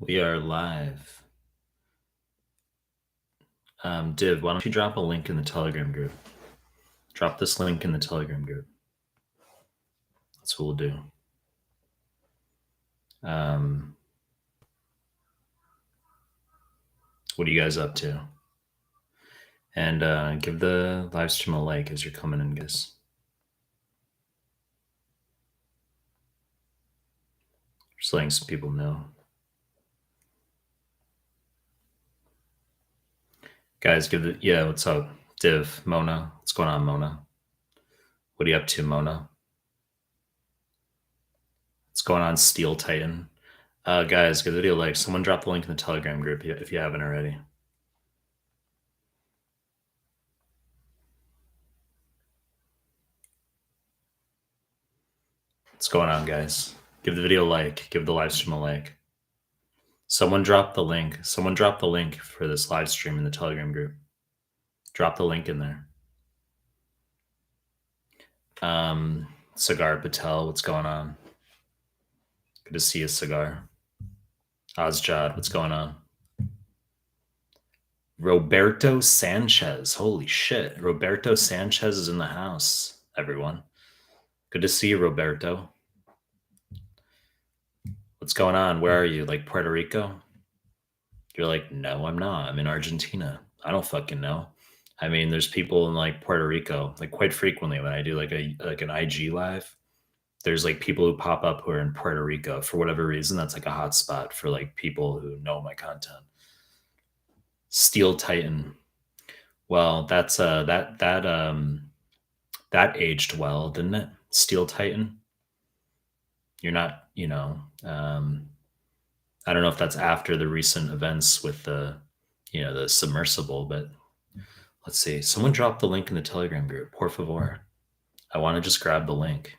We are live. Div, why don't you drop a link in the Telegram group? Drop this link in the Telegram group. That's what we'll do. What are you guys up to? And give the live stream a like as you're coming in, guys. Just letting some people know. Guys, what's up? Div, Mona. What's going on, Mona? What are you up to, Mona? What's going on, Steel Titan? Guys, give the video a like. Someone drop the link in the Telegram group if you haven't already. What's going on, guys? Give the video a like. Give the live stream a like. Someone drop the link. Someone drop the link for this live stream in the Telegram group. Drop the link in there. Cigar Patel, what's going on? Good to see you, Cigar. Ozjad, what's going on? Roberto Sanchez, holy shit. Roberto Sanchez is in the house, everyone. Good to see you, Roberto. What's going on? Where are you? Like Puerto Rico? You're like, no, I'm not. I'm in Argentina. I don't fucking know. I mean, there's people in like Puerto Rico, like quite frequently when I do like an IG live, there's like people who pop up who are in Puerto Rico for whatever reason. That's like a hot spot for like people who know my content. Steel Titan. Well, that's that aged well, didn't it? Steel Titan. You're not, I don't know if that's after the recent events with the submersible, but let's see. Someone dropped the link in the Telegram group. Por favor. I want to just grab the link.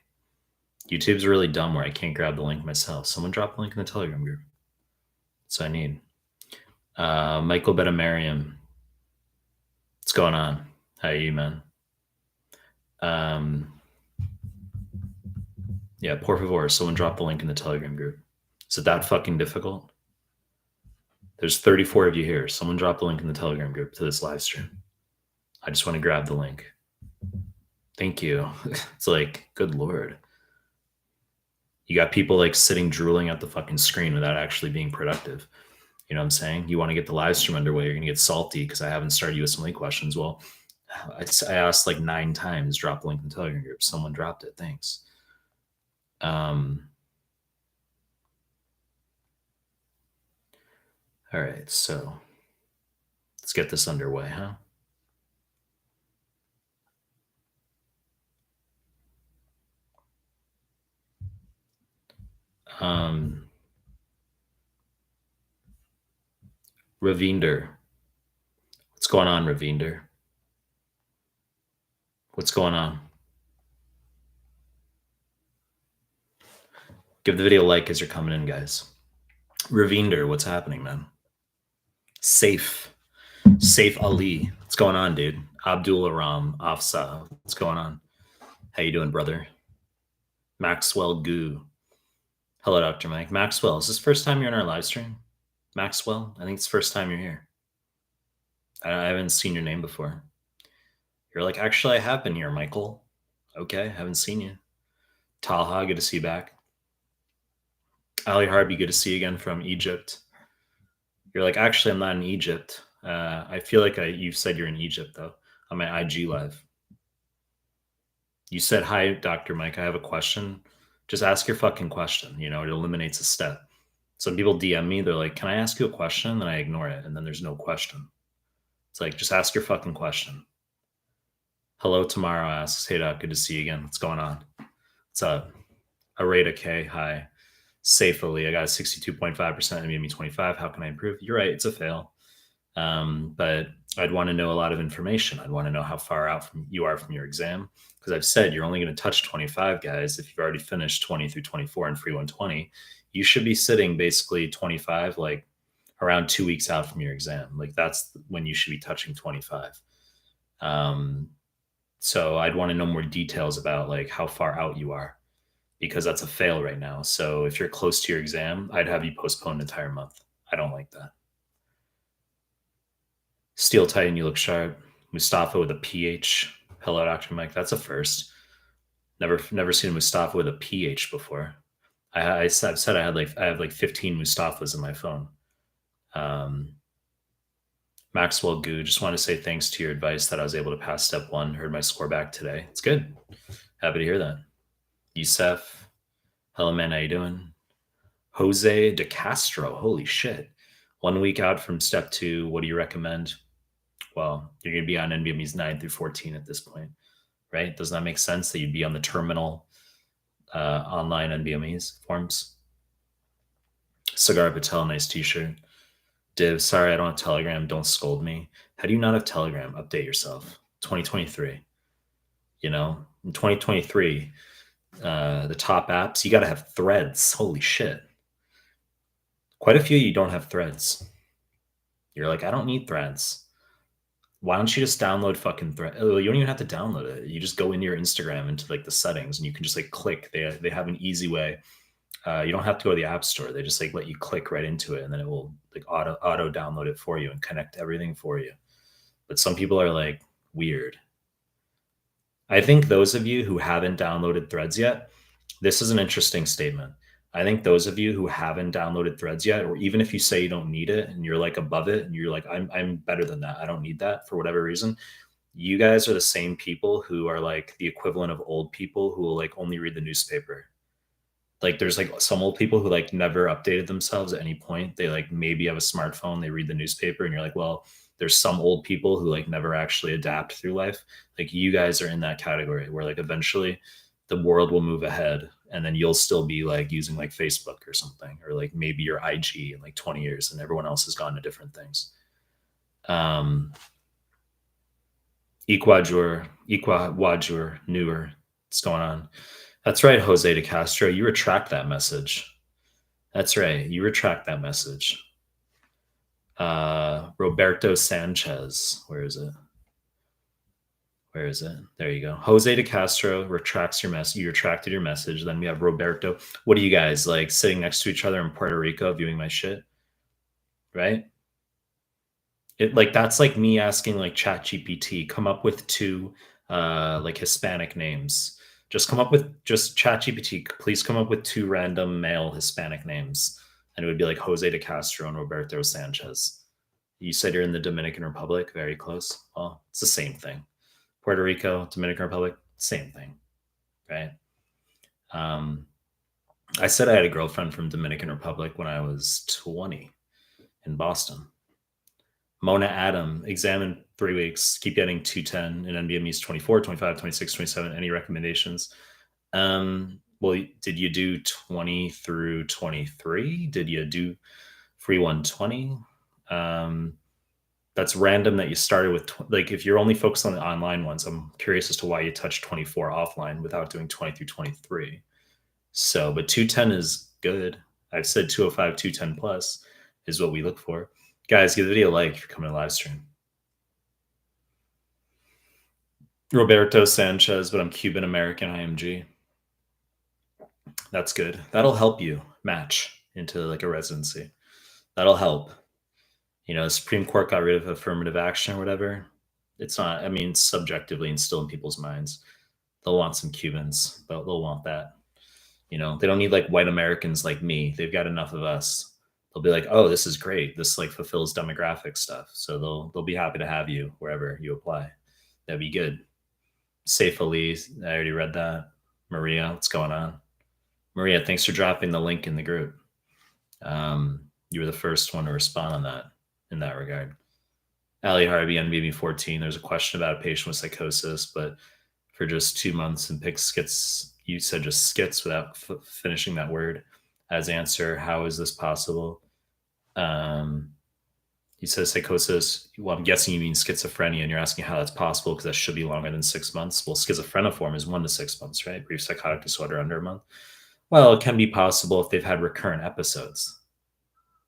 YouTube's really dumb where I can't grab the link myself. Someone drop the link in the Telegram group. That's what I need. Michael Betamariam. What's going on? How are you, man? Yeah, por favor, someone drop the link in the Telegram group. Is it that fucking difficult? There's 34 of you here. Someone drop the link in the Telegram group to this live stream. I just want to grab the link. Thank you. It's like, good Lord. You got people like sitting drooling at the fucking screen without actually being productive. You know what I'm saying? You want to get the live stream underway, you're going to get salty because I haven't started USMLE questions. Well, I asked like 9 times, drop the link in the Telegram group. Someone dropped it. Thanks. All right, so let's get this underway, huh? Ravinder. What's going on, Ravinder? What's going on? Give the video a like as you're coming in, guys. Ravinder, what's happening, man? Safe Ali. What's going on, dude? Abdul Aram Afsa. What's going on? How you doing, brother? Maxwell Goo. Hello, Dr. Mike. Maxwell, is this first time you're in our live stream? Maxwell, I think it's the first time you're here. I haven't seen your name before. You're like, actually, I have been here, Michael. Okay, haven't seen you. Talha, good to see you back. Ali Harby, good to see you again from Egypt. You're like, actually, I'm not in Egypt. I feel like you said you're in Egypt, though, on my IG live. You said, hi, Dr. Mike, I have a question. Just ask your fucking question. It eliminates a step. Some people DM me. They're like, can I ask you a question? Then I ignore it. And then there's no question. It's like, just ask your fucking question. Hello, Tomorrow asks, hey, Doc, good to see you again. What's going on? What's up? Areta K, hi. Safely, I got a 62.5% and made me 25. How can I improve? You're right, it's a fail. But I'd want to know a lot of information. I'd want to know how far out you are from your exam. Because I've said you're only going to touch 25, guys. If you've already finished 20 through 24 and free 120, you should be sitting basically 25, like around 2 weeks out from your exam. Like that's when you should be touching 25. So I'd want to know more details about like how far out you are, because that's a fail right now. So if you're close to your exam, I'd have you postpone an entire month. I don't like that. Steel Titan, you look sharp. Mustafa with a PH. Hello, Dr. Mike. That's a first. Never seen a Mustafa with a PH before. I've said I have like 15 Mustafas in my phone. Maxwell Goo, just want to say thanks to your advice that I was able to pass step 1. Heard my score back today. It's good. Happy to hear that. Yusef, hello man, how you doing? Jose De Castro, holy shit. 1 week out from step 2. What do you recommend? Well, you're going to be on NBMEs 9 through 14 at this point, right? Doesn't that make sense that you'd be on the terminal online NBMEs forms? Cigar Patel, nice t-shirt. Div, sorry I don't have Telegram. Don't scold me. How do you not have Telegram? Update yourself. 2023. You know, in 2023, the top apps, you got to have Threads. Holy shit. Quite a few you don't have Threads. You're like, I don't need Threads. Why don't you just download fucking Thread? Oh, you don't even have to download it. You just go into your Instagram into like the settings and you can just like click. They have an easy way. You don't have to go to the app store. They just like let you click right into it and then it will like auto download it for you and connect everything for you. But some people are like weird. I think those of you who haven't downloaded Threads yet, this is an interesting statement. I think those of you who haven't downloaded Threads yet, or even if you say you don't need it and you're like above it and you're like, I'm better than that. I don't need that for whatever reason. You guys are the same people who are like the equivalent of old people who will like only read the newspaper. Like there's like some old people who like never updated themselves at any point. They like maybe have a smartphone, they read the newspaper, and you're like, well, there's some old people who like never actually adapt through life. Like you guys are in that category where like eventually the world will move ahead and then you'll still be like using like Facebook or something, or like maybe your IG in like 20 years and everyone else has gone to different things. Equador, newer. What's going on? That's right, Jose De Castro. You retract that message. That's right. You retract that message. Roberto Sanchez. Where is it? Where is it? There you go. Jose De Castro retracts your message. You retracted your message. Then we have Roberto. What are you guys like sitting next to each other in Puerto Rico viewing my shit? Right? It like that's like me asking like ChatGPT, come up with 2 like Hispanic names. Just ChatGPT, please come up with 2 random male Hispanic names. And it would be like Jose De Castro and Roberto Sanchez. You said you're in the Dominican Republic, very close. Well, it's the same thing. Puerto Rico, Dominican Republic, same thing, right? I said I had a girlfriend from Dominican Republic when I was 20 in Boston. Mona Adam, exam in 3 weeks, keep getting 210 in NBMEs 24, 25, 26, 27. Any recommendations? Well, did you do 20 through 23? Did you do free 120? That's random that you started with, like if you're only focused on the online ones, I'm curious as to why you touched 24 offline without doing 20 through 23. So, but 210 is good. I've said 205, 210 plus is what we look for. Guys, give the video a like if you're coming to live stream. Roberto Sanchez, but I'm Cuban American IMG. That's good. That'll help you match into like a residency. That'll help. You know, the Supreme Court got rid of affirmative action or whatever. It's not, I mean, subjectively and still in people's minds. They'll want some Cubans. They'll want that. You know, they don't need like white Americans like me. They've got enough of us. They'll be like, oh, this is great. This like fulfills demographic stuff. So they'll be happy to have you wherever you apply. That'd be good. Saif Ali, I already read that. Maria, what's going on? Maria, thanks for dropping the link in the group. You were the first one to respond on that in that regard. Ali Harvey, NBB 14. There's a question about a patient with psychosis, but for just 2 months and pick skits, you said just skits without finishing that word as answer. How is this possible? He says psychosis. Well, I'm guessing you mean schizophrenia, and you're asking how that's possible because that should be longer than 6 months. Well, schizophreniform is 1 to 6 months, right? Brief psychotic disorder under a month. Well, it can be possible if they've had recurrent episodes.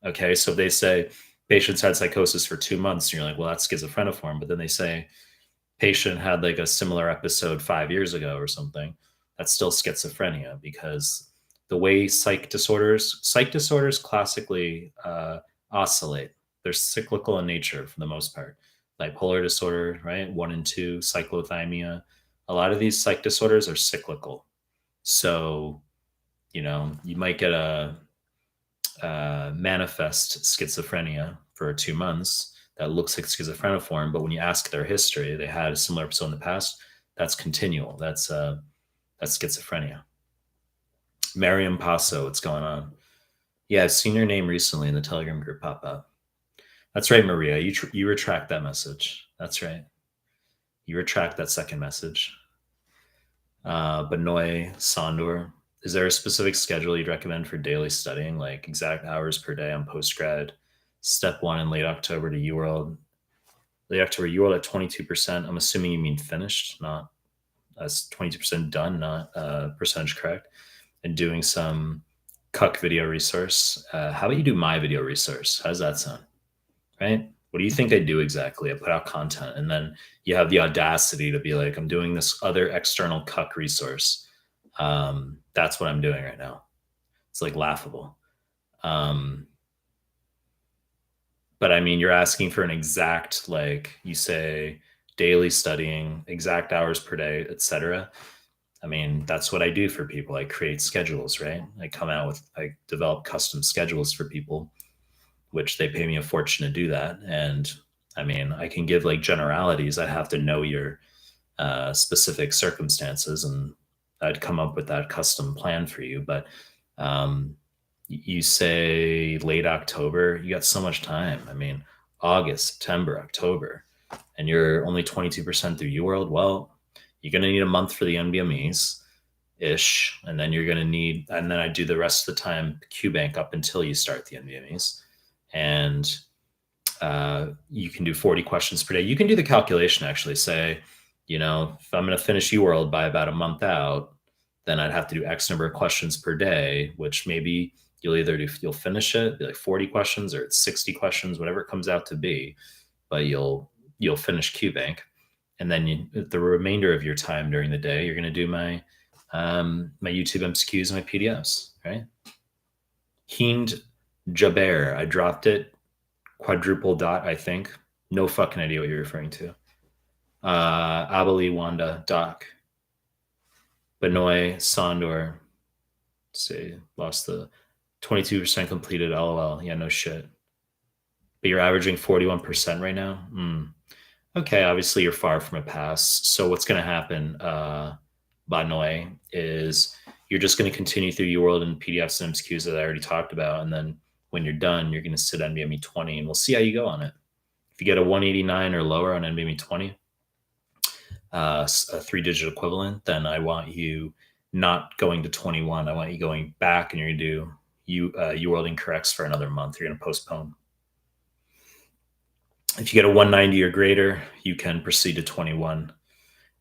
Okay, so if they say patients had psychosis for 2 months, and you're like, well, that's schizophreniform. But then they say patient had like a similar episode 5 years ago or something. That's still schizophrenia because the way psych disorders classically oscillate. They're cyclical in nature for the most part. Bipolar disorder, right? 1 and 2, cyclothymia. A lot of these psych disorders are cyclical. So, you might get a manifest schizophrenia for 2 months that looks like schizophreniform, but when you ask their history, they had a similar episode in the past. That's continual. That's schizophrenia. Mariam Paso, what's going on? Yeah, I've seen your name recently in the Telegram group pop up. That's right, Maria. You retract that message. That's right. You retract that second message. Benoit Sandor, is there a specific schedule you'd recommend for daily studying, like exact hours per day on postgrad? Step 1 in late October to UWorld. Late October, UWorld at 22%. I'm assuming you mean finished, not as 22% done, not percentage correct. And doing some Cuck video resource. How about you do my video resource? How does that sound? Right? What do you think I do exactly? I put out content, and then you have the audacity to be like, I'm doing this other external Cuck resource. That's what I'm doing right now. It's like laughable. But I mean, you're asking for an exact, like you say, daily studying, exact hours per day, etc. I mean, that's what I do for people. I create schedules, right? I develop custom schedules for people, which they pay me a fortune to do that. And I mean, I can give like generalities. I have to know your specific circumstances, and I'd come up with that custom plan for you. But you say late October, you got so much time. I mean, August, September, October, and you're only 22% through UWorld. Well, you're going to need a month for the NBMEs ish. And then and then I do the rest of the time QBank up until you start the NBMEs. And you can do 40 questions per day. You can do the calculation, actually say, if I'm going to finish UWorld by about a month out, then I'd have to do X number of questions per day, which maybe you'll finish it, be like 40 questions, or it's 60 questions, whatever it comes out to be, but you'll finish QBank. And then the remainder of your time during the day, you're going to do my YouTube MCQs and my PDFs, right? Hind Jaber, I dropped it. Quadruple dot, I think. No fucking idea what you're referring to. Abali Wanda, Doc. Benoit Sandor. Let's see, lost the 22% completed, LOL. Yeah, no shit. But you're averaging 41% right now? Okay, obviously you're far from a pass. So what's going to happen, Benoit, is you're just going to continue through UWorld and PDFs and MCQs that I already talked about. And then when you're done, you're going to sit NBME 20, and we'll see how you go on it. If you get a 189 or lower on NBME 20, a 3-digit equivalent, then I want you not going to 21. I want you going back, and you're going to do UWorld incorrects for another month. You're going to postpone. If you get a 190 or greater, you can proceed to 21.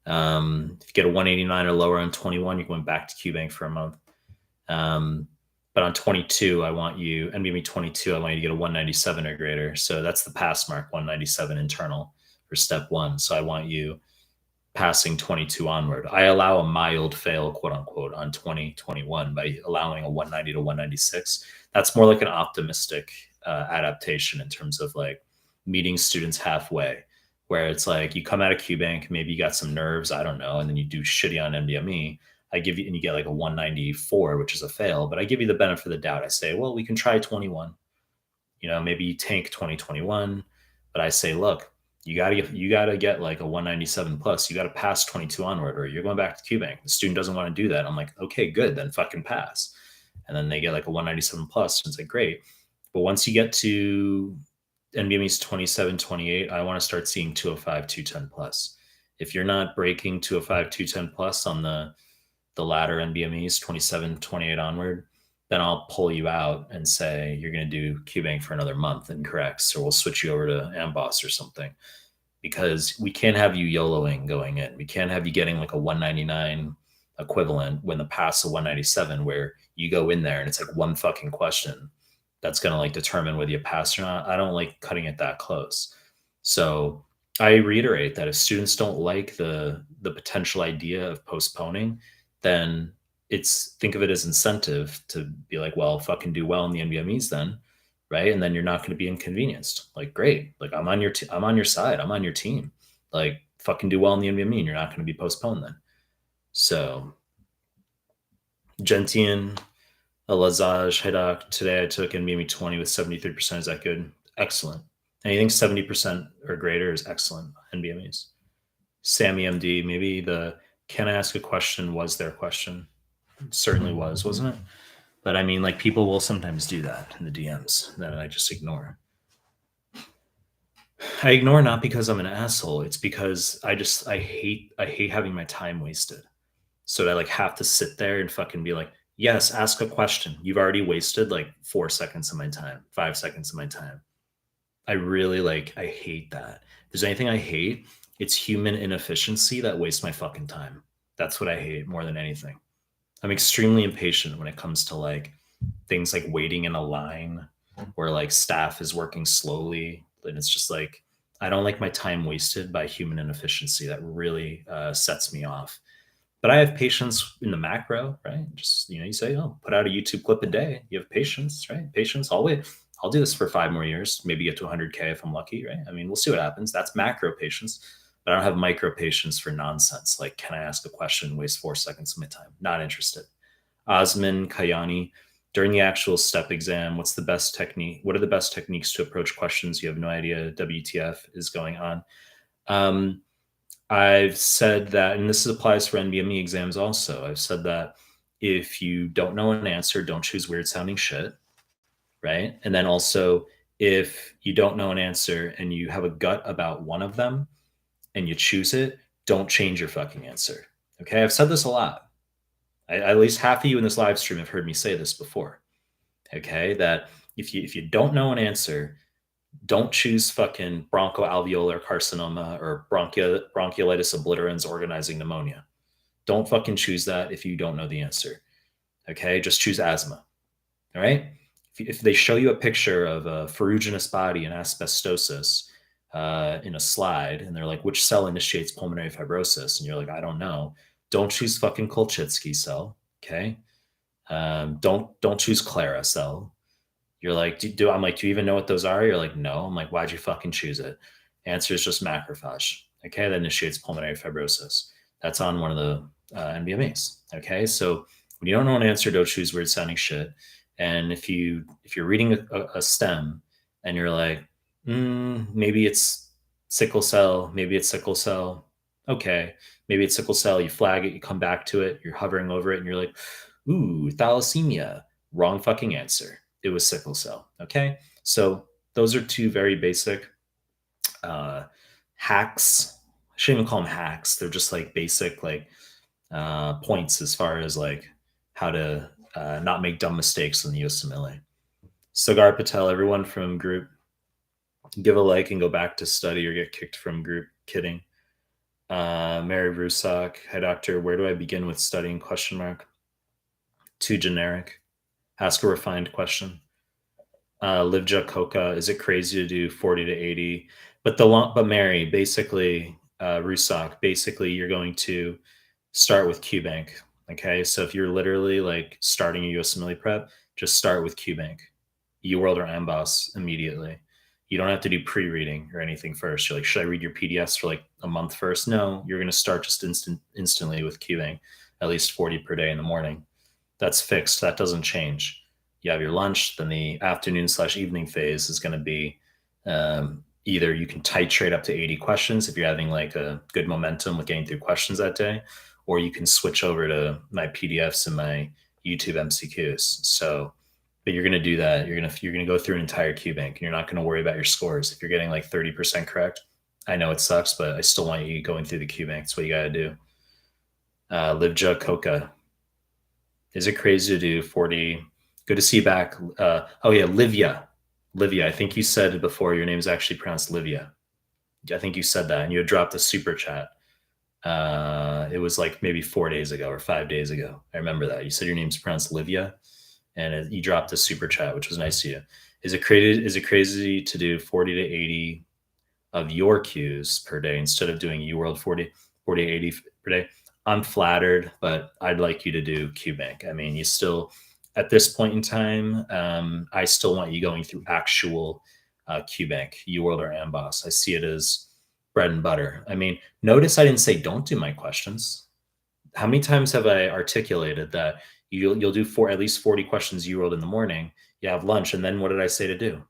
If you get a 189 or lower on 21, you're going back to QBank for a month. But on 22, NBME 22, I want you to get a 197 or greater. So that's the pass mark, 197 internal for step 1. So I want you passing 22 onward. I allow a mild fail, quote unquote, on 2021 by allowing a 190 to 196. That's more like an optimistic adaptation in terms of like meeting students halfway, where it's like you come out of QBank, maybe you got some nerves, I don't know, and then you do shitty on NBME. And you get like a 194, which is a fail, but I give you the benefit of the doubt. I say, well, we can try 21. Maybe you tank 2021, but I say, look, you gotta get like a 197 plus. You gotta pass 22 onward, or you're going back to QBank. The student doesn't want to do that. I'm like, okay, good, then fucking pass. And then they get like a 197 plus, and it's like, great. But once you get to NBME's 27, 28, I want to start seeing 205, 210 plus. If you're not breaking 205, 210 plus on the latter NBMEs, 27, 28 onward, then I'll pull you out and say, you're going to do QBank for another month and corrects, or we'll switch you over to Amboss or something, because we can't have you YOLOing going in. We can't have you getting like a 199 equivalent when the pass of 197, where you go in there and it's like one fucking question that's going to like determine whether you pass or not. I don't like cutting it that close. So I reiterate that if students don't like the potential idea of postponing, then think of it as incentive to be like, well, fucking do well in the NBMEs then, right? And then you're not going to be inconvenienced. Like, great, like I'm on your I'm on your side, I'm on your team. Like, fucking do well in the NVMe, and you're not going to be postponed then. So, Gentian, Alazaj, Hidak. Today I took NVMe 20 with 73%. Is that good? Excellent. Anything 70% or greater is excellent. NVMEs. Sammy MD, maybe the can I ask a question was their question. It certainly was, wasn't it? But I mean, like, people will sometimes do that in the DMs that I just ignore. I ignore not because I'm an asshole. It's because I hate having my time wasted. So I like have to sit there and fucking be like, yes, ask a question. You've already wasted like 4 seconds of my time, 5 seconds of my time. I really I hate that. If there's anything I hate, it's human inefficiency that wastes my fucking time. That's what I hate more than anything. I'm extremely impatient when it comes to like things like waiting in a line where like staff is working slowly. And it's just like, I don't like my time wasted by human inefficiency. That really sets me off. But I have patience in the macro, right? Just, you say, oh, put out a YouTube clip a day. You have patience, right? Patience. I'll wait. I'll do this for 5 more years, maybe get to 100K if I'm lucky, right? I mean, we'll see what happens. That's macro patience. But I don't have micro patience for nonsense. Like, can I ask a question, waste 4 seconds of my time? Not interested. Osman Kayani, during the actual step exam, what's the best technique? What are the best techniques to approach questions? You have no idea WTF is going on. I've said that, and this applies for NBME exams also. I've said that if you don't know an answer, don't choose weird sounding shit, right? And then also, if you don't know an answer and you have a gut about one of them and you choose it, don't change your fucking answer. Okay, I've said this a lot. At least half of you in this live stream have heard me say this before. Okay, that if you don't know an answer, don't choose fucking bronchoalveolar carcinoma or bronchiolitis obliterans organizing pneumonia. Don't fucking choose that if you don't know the answer. Okay, just choose asthma. All right. If they show you a picture of a ferruginous body and asbestosis in a slide, and they're like, which cell initiates pulmonary fibrosis? And you're like, I don't know. Don't choose fucking Kolchitsky cell. Okay. Don't choose Clara cell. You're like, I'm like, do you even know what those are? You're like, no. I'm like, why'd you fucking choose it? Answer is just macrophage. Okay, that initiates pulmonary fibrosis. That's on one of the NBMAs. Okay, so when you don't know an answer, don't choose weird sounding shit. And if you're reading a stem and you're like, maybe it's sickle cell, maybe it's sickle cell. Okay, maybe it's sickle cell. You flag it, you come back to it, you're hovering over it, and you're like, ooh, thalassemia. Wrong fucking answer. It was sickle cell. Okay. So those are two very basic hacks. I shouldn't even call them hacks. They're just like basic points as far as like how to not make dumb mistakes in the USMLE. Sagar Patel, everyone from group, give a like and go back to study or get kicked from group. Kidding. Mary Rusak, hi doctor, where do I begin with studying? Question mark. Too generic. Ask a refined question. Livja Coca, is it crazy to do 40 to 80? But Mary, basically, Rusak, basically, you're going to start with QBank. Okay, so if you're literally like starting a USMLE prep, just start with QBank, UWorld or Amboss immediately. You don't have to do pre-reading or anything first. You're like, should I read your PDFs for like a month first? No, you're going to start just instantly with QBank, at least 40 per day in the morning. That's fixed. That doesn't change. You have your lunch, then the afternoon/evening phase is going to be either you can titrate up to 80 questions if you're having like a good momentum with getting through questions that day, or you can switch over to my PDFs and my YouTube MCQs. So, but you're going to do that. You're going to go through an entire QBank, and you're not going to worry about your scores. If you're getting like 30% correct, I know it sucks, but I still want you going through the QBank. That's what you got to do. Livja Coca, is it crazy to do 40? Good to see you back. Oh yeah, Livia. I think you said it before. Your name is actually pronounced Livia. I think you said that, and you had dropped a super chat. It was like maybe 4 days ago or 5 days ago. I remember that. You said your name's pronounced Livia, and you dropped a super chat, which was nice of you. Is it crazy to do 40 to 80 of your cues per day instead of doing UWorld 40 to 80 per day? I'm flattered, but I'd like you to do QBank. I mean, you still At this point in time, I still want you going through actual QBank, UWorld or Amboss. I see it as bread and butter. I mean, notice I didn't say don't do my questions. How many times have I articulated that you'll do at least 40 questions UWorld in the morning, you have lunch, and then what did I say to do?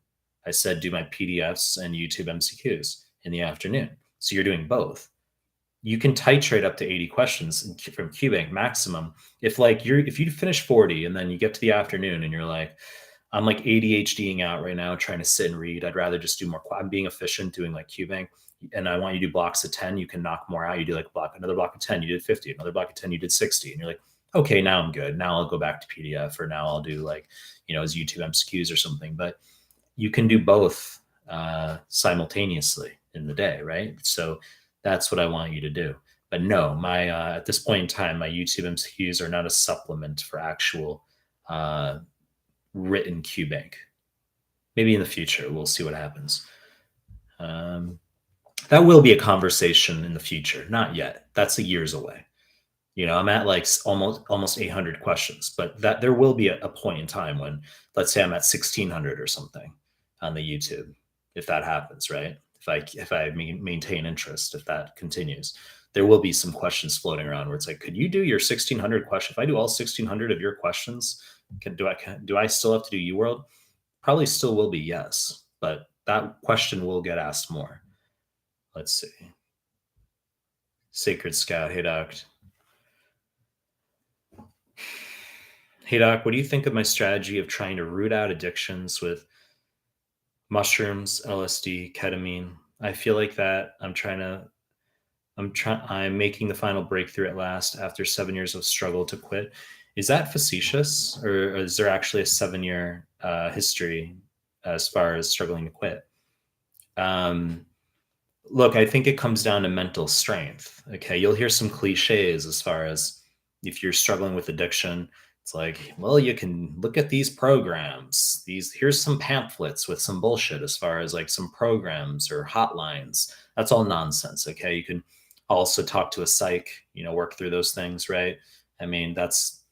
I said do my PDFs and YouTube MCQs in the afternoon. So you're doing both. You can titrate up to 80 questions from QBank maximum. If you finish 40 and then you get to the afternoon and you're like, I'm like ADHDing out right now, trying to sit and read. I'd rather just do more. I'm being efficient doing like QBank, and I want you to do blocks of 10. You can knock more out. You do like another block of 10. You did 50. Another block of 10. You did 60. And you're like, okay, now I'm good. Now I'll go back to PDF, or now I'll do like, as YouTube MCQs or something. But you can do both simultaneously in the day, right? So that's what I want you to do. But no, my at this point in time, my YouTube MCQs are not a supplement for actual written QBank. Maybe in the future, we'll see what happens. That will be a conversation in the future. Not yet. That's years away. I'm at like almost 800 questions, but that there will be a point in time when, let's say I'm at 1600 or something on the YouTube, if that happens, right? If I maintain interest, if that continues, there will be some questions floating around where it's like, could you do your 1600 question? If I do all 1600 of your questions, do I still have to do UWorld? Probably still will be, yes, but that question will get asked more. Let's see. Sacred Scout, hey Doc. Hey Doc, what do you think of my strategy of trying to root out addictions with mushrooms, LSD, ketamine? I feel like that I'm making the final breakthrough at last after 7 years of struggle to quit. Is that facetious, or is there actually a 7-year history as far as struggling to quit? Look, I think it comes down to mental strength. Okay, you'll hear some cliches as far as if you're struggling with addiction. It's like, well, you can look at these programs. Here's some pamphlets with some bullshit as far as like some programs or hotlines. That's all nonsense. Okay, you can also talk to a psych. Work through those things, right? I mean, that's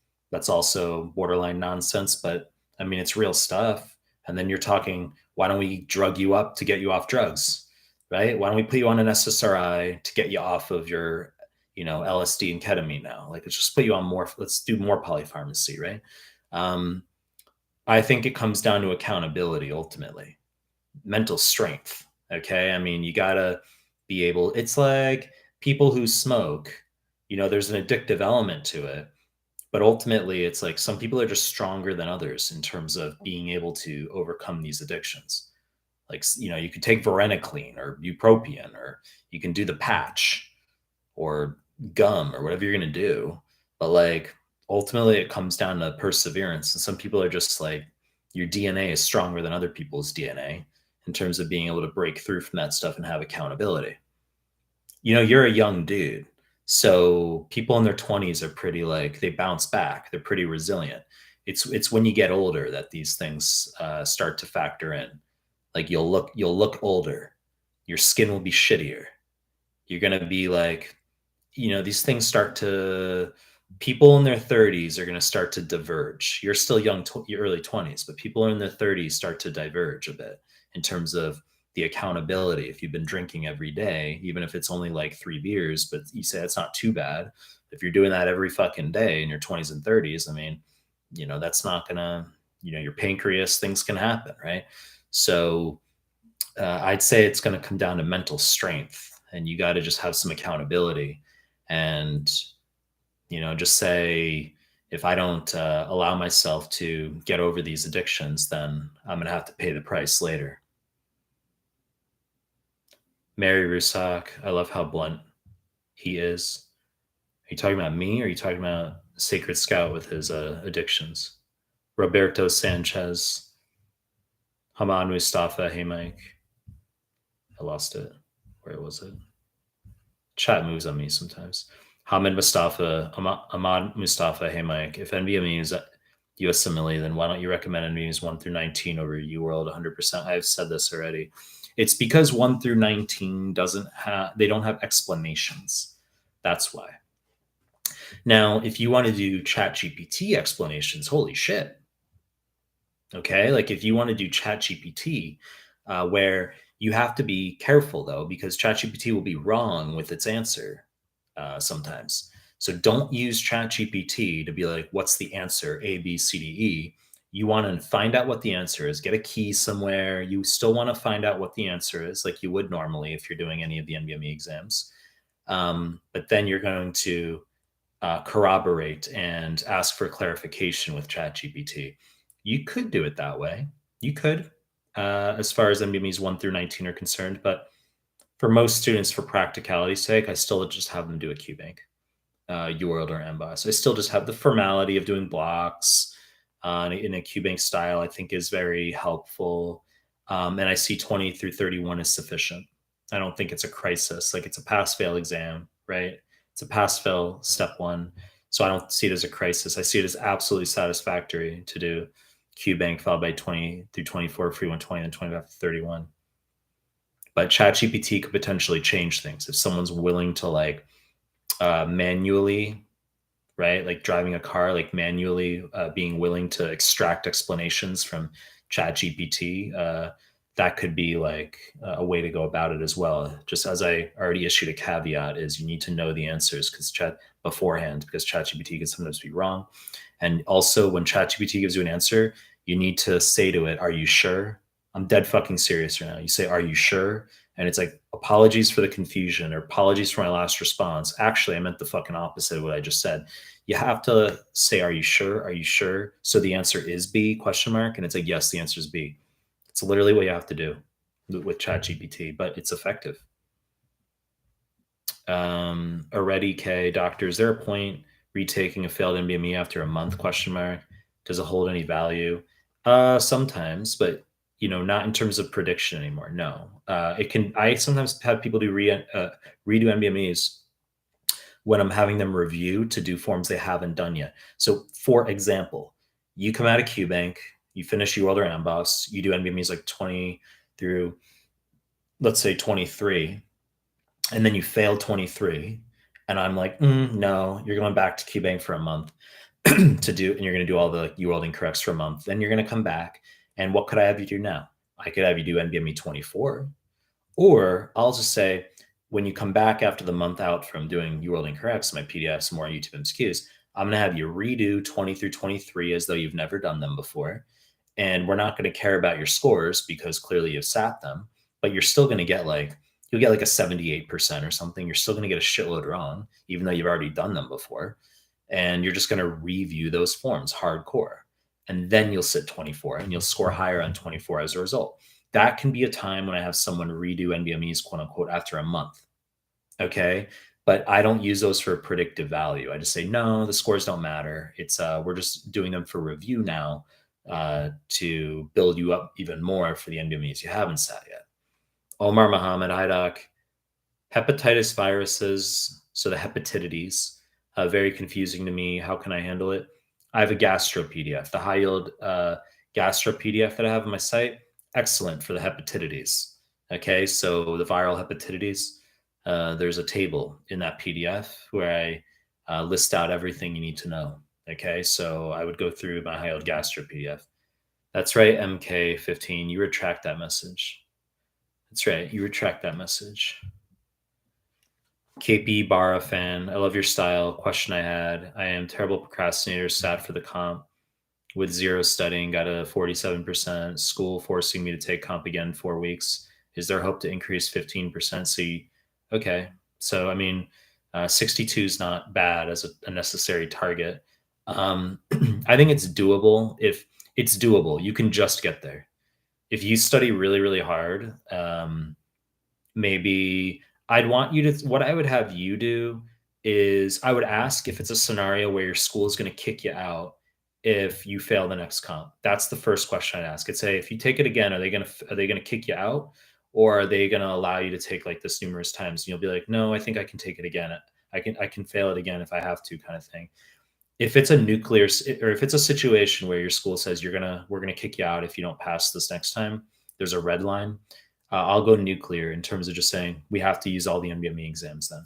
also borderline nonsense, but I mean, it's real stuff. And then you're talking, why don't we drug you up to get you off drugs, right? Why don't we put you on an SSRI to get you off of your LSD and ketamine now? Like, let's just put you on more. Let's do more polypharmacy, right? I think it comes down to accountability ultimately, mental strength. Okay, I mean, you gotta be able. It's like people who smoke. There's an addictive element to it, but ultimately, it's like some people are just stronger than others in terms of being able to overcome these addictions. Like, you could take varenicline or bupropion, or you can do the patch or gum or whatever you're going to do. But like, ultimately it comes down to perseverance. And some people are just like, your DNA is stronger than other people's DNA in terms of being able to break through from that stuff and have accountability. You're a young dude. So people in their 20s are pretty like, they bounce back. They're pretty resilient. It's when you get older that these things start to factor in. Like you'll look older. Your skin will be shittier. You're going to be like, these things people in their 30s are going to start to diverge. You're still young, your early 20s, but people in their 30s start to diverge a bit in terms of the accountability. If you've been drinking every day, even if it's only like 3 beers, but you say it's not too bad. If you're doing that every fucking day in your 20s and 30s, I mean, that's not gonna, your pancreas, things can happen, right? So I'd say it's going to come down to mental strength, and you got to just have some accountability and, just say, if I don't allow myself to get over these addictions, then I'm going to have to pay the price later. Mary Rusak, I love how blunt he is. Are you talking about me, or are you talking about Sacred Scout with his addictions? Roberto Sanchez, Hamad Mustafa, hey Mike. I lost it. Where was it? Chat moves on me sometimes. Ahmad Mustafa, hey Mike. If NVMe is USMLE, then why don't you recommend NVMEs 1 through 19 over UWorld 100%? I've said this already. It's because 1 through 19 they don't have explanations. That's why. Now, if you want to do chat GPT explanations, holy shit, Okay, like if you want to do ChatGPT, where you have to be careful though, because ChatGPT will be wrong with its answer sometimes. So don't use ChatGPT to be like, what's the answer? A, B, C, D, E. You want to find out what the answer is, get a key somewhere. You still want to find out what the answer is, like you would normally if you're doing any of the NBME exams. But then you're going to corroborate and ask for clarification with ChatGPT. You could do it that way. You could, as far as MBMEs 1 through 19 are concerned. But for most students, for practicality's sake, I still just have them do a QBank, UWorld or MBOS. I still just have the formality of doing blocks in a QBank style, I think is very helpful. And I see 20 through 31 is sufficient. I don't think it's a crisis. Like it's a pass fail exam, right? It's a pass fail step one. So I don't see it as a crisis. I see it as absolutely satisfactory to do QBank followed by 20 through 24, free 120, and 25 to 31. But ChatGPT could potentially change things if someone's willing to like manually, right? Like driving a car, like manually being willing to extract explanations from ChatGPT. That could be like a way to go about it as well. Just as I already issued a caveat, is you need to know the answers because chat beforehand, because ChatGPT can sometimes be wrong. And also, when ChatGPT gives you an answer, you need to say to it, "Are you sure?" I'm dead fucking serious right now. You say, "Are you sure?" And it's like, apologies for the confusion or apologies for my last response. Actually, I meant the fucking opposite of what I just said. You have to say, "Are you sure? Are you sure?" So the answer is B question mark. And it's like, yes, the answer is B. It's literally what you have to do with ChatGPT, but it's effective. Already K doctor, is there a point retaking a failed NBME after a month question mark? Does it hold any value? Sometimes, but not in terms of prediction anymore. No. It can. I sometimes have people redo NBMEs when I'm having them review to do forms they haven't done yet. So, for example, you come out of QBank, you finish UWorld or MBOS, you do NBMEs like 20 through, let's say 23, and then you fail 23. And I'm like, no, you're going back to QBank for a month to do, and you're going to do all the UWorld incorrects for a month. Then you're going to come back. And what could I have you do now? I could have you do NBME 24. Or I'll just say, when you come back after the month out from doing UWorld incorrects, my PDFs, more YouTube MCQs, I'm going to have you redo 20 through 23 as though you've never done them before. And we're not going to care about your scores because clearly you've sat them, but you're still going to get you'll get like a 78% or something. You're still going to get a shitload wrong, even though you've already done them before. And you're just going to review those forms hardcore. And then you'll sit 24 and you'll score higher on 24 as a result. That can be a time when I have someone redo NBMEs, quote unquote, after a month. Okay. But I don't use those for predictive value. I just say, no, the scores don't matter. We're just doing them for review now to build you up even more for the NBMEs you haven't sat yet. Omar Muhammad, IDOC, hepatitis viruses, so the hepatitides, very confusing to me. How can I handle it? I have a gastro PDF, the high yield gastro PDF that I have on my site. Excellent for the hepatitides. Okay, so the viral hepatitides, there's a table in that PDF where I list out everything you need to know. Okay, so I would go through my high yield gastro PDF. That's right, MK15. You retract that message. That's right, you retract that message. KP Barra fan, I love your style. Question I had: I am terrible procrastinator, sat for the comp with zero studying, got a 47%. School forcing me to take comp again 4 weeks. Is there hope to increase 15%? Okay, so I mean, 62 is not bad as a necessary target. I think it's doable. If it's doable, you can just get there. If you study really, really hard, maybe I'd want you to, what I would have you do is I would ask if it's a scenario where your school is going to kick you out if you fail the next comp. That's the first question I'd ask. I'd say, if you take it again, are they going to kick you out, or are they going to allow you to take like this numerous times? And you'll be like, no, I think I can take it again. I can fail it again if I have to, kind of thing. If it's a nuclear, or if it's a situation where your school says we're going to kick you out if you don't pass this next time, there's a red line. I'll go nuclear in terms of just saying we have to use all the NBME exams. Then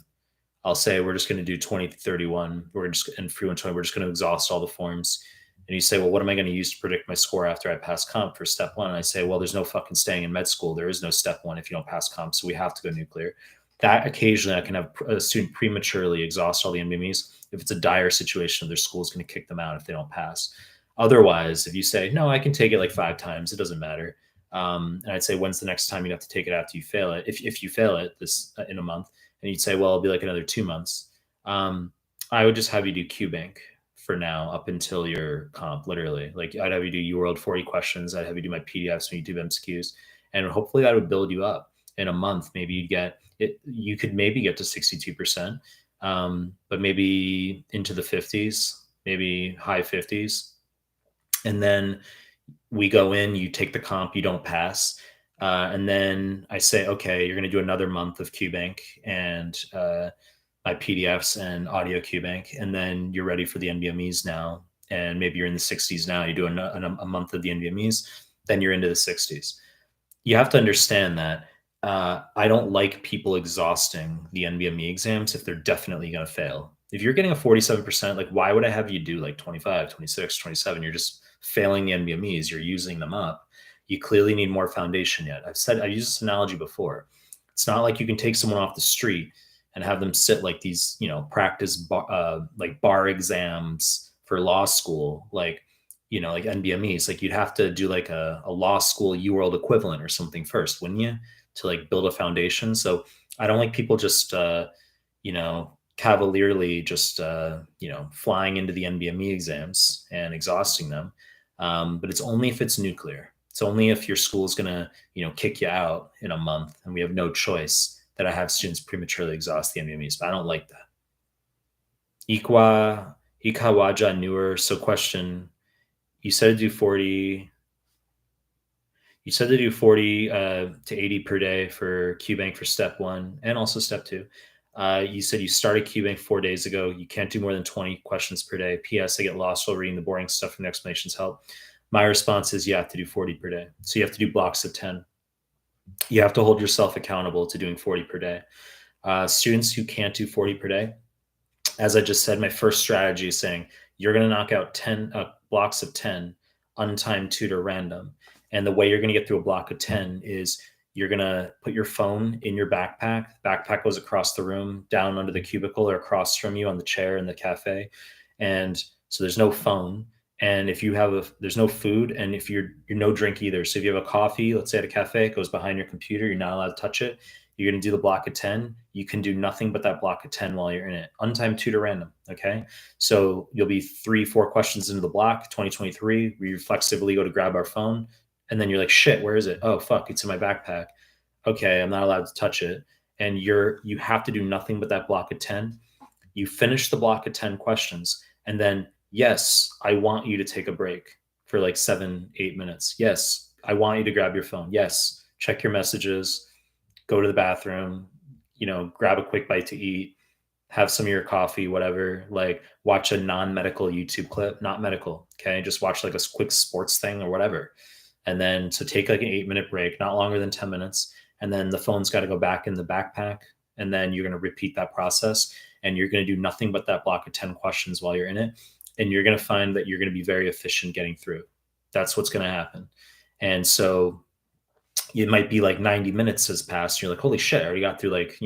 I'll say we're just going to do 20 to 31. And free 120. We're just going to exhaust all the forms. And you say, well, what am I going to use to predict my score after I pass comp for step one? And I say, well, there's no fucking staying in med school. There is no step one if you don't pass comp. So we have to go nuclear. That occasionally I can have a student prematurely exhaust all the NBMEs. If it's a dire situation, their school is going to kick them out if they don't pass. Otherwise, if you say, no, I can take it like 5 times, it doesn't matter. And I'd say, when's the next time you'd have to take it after you fail it? If you fail it this in a month, and you'd say, well, it'll be like another 2 months. I would just have you do QBank for now up until your comp, literally. Like I'd have you do UWorld 40 questions. I'd have you do my PDFs and YouTube MCQs. And hopefully that would build you up. In a month, maybe you'd get it. You could maybe get to 62%, but maybe into the 50s, maybe high 50s. And then we go in, you take the comp, you don't pass. And then I say, okay, you're going to do another month of QBank and my PDFs and audio QBank. And then you're ready for the NBMEs now. And maybe you're in the 60s now. You do a month of the NBMEs, then you're into the 60s. You have to understand that I don't like people exhausting the NBME exams if they're definitely going to fail. If you're getting a 47%, like why would I have you do like 25, 26, 27? You're just failing the NBMEs. You're using them up. You clearly need more foundation yet. I've used this analogy before. It's not like you can take someone off the street and have them sit like these, practice like bar exams for law school, like NBMEs. Like you'd have to do like a law school UWorld equivalent or something first, wouldn't you? To like build a foundation. So I don't like people just, cavalierly just, flying into the NBME exams and exhausting them. But it's only if it's nuclear. It's only if your school is going to, kick you out in a month and we have no choice that I have students prematurely exhaust the NBMEs. But I don't like that. Ikawaja newer. So question, you said to do 40. You said to do 40 to 80 per day for QBank for step one and also step two. You said you started QBank 4 days ago. You can't do more than 20 questions per day. P.S. I get lost while reading the boring stuff from the explanations help. My response is you have to do 40 per day. So you have to do blocks of 10. You have to hold yourself accountable to doing 40 per day. Students who can't do 40 per day, as I just said, my first strategy is saying you're going to knock out 10 blocks of 10 untimed tutor random. And the way you're going to get through a block of 10 is you're going to put your phone in your backpack. The backpack goes across the room, down under the cubicle or across from you on the chair in the cafe. And so there's no phone. And if you have there's no food, and if you're no drink either. So if you have a coffee, let's say at a cafe, it goes behind your computer, you're not allowed to touch it. You're going to do the block of 10. You can do nothing but that block of 10 while you're in it. Untimed tutor random. Okay. So you'll be 3-4 questions into the block, 2023. We reflexively go to grab our phone. And then you're like, shit, where is it? Oh, fuck, it's in my backpack. Okay, I'm not allowed to touch it. And you have to do nothing but that block of 10. You finish the block of 10 questions. And then, yes, I want you to take a break for like 7-8 minutes. Yes, I want you to grab your phone. Yes, check your messages, go to the bathroom, grab a quick bite to eat, have some of your coffee, whatever, like watch a non-medical YouTube clip, not medical. Okay. Just watch like a quick sports thing or whatever. And then so take like an 8-minute break, not longer than 10 minutes. And then the phone's got to go back in the backpack. And then you're going to repeat that process. And you're going to do nothing but that block of 10 questions while you're in it. And you're going to find that you're going to be very efficient getting through. That's what's going to happen. And so it might be like 90 minutes has passed. You're like, holy shit, I already got through like,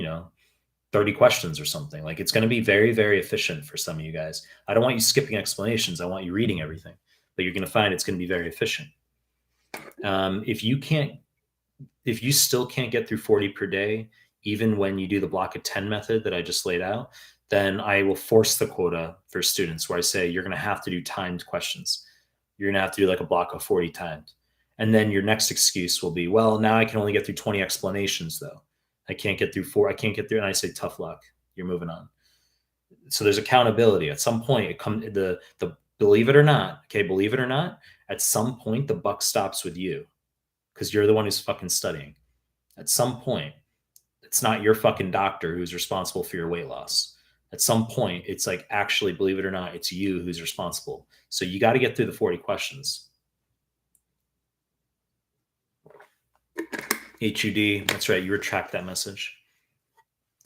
30 questions or something. Like it's going to be very, very efficient for some of you guys. I don't want you skipping explanations. I want you reading everything. But you're going to find it's going to be very efficient. If you still can't get through 40 per day, even when you do the block of 10 method that I just laid out, then I will force the quota for students where I say you're going to have to do timed questions. You're going to have to do like a block of 40 times. And then your next excuse will be, well, now I can only get through 20 explanations though. I can't get through 4. I can't get through. And I say, tough luck. You're moving on. So there's accountability. At some point, it comes the believe it or not, at some point the buck stops with you because you're the one who's fucking studying. At some point, it's not your fucking doctor who's responsible for your weight loss. At some point, it's like, actually, believe it or not, it's you who's responsible. So you got to get through the 40 questions. HUD, that's right. You retract that message.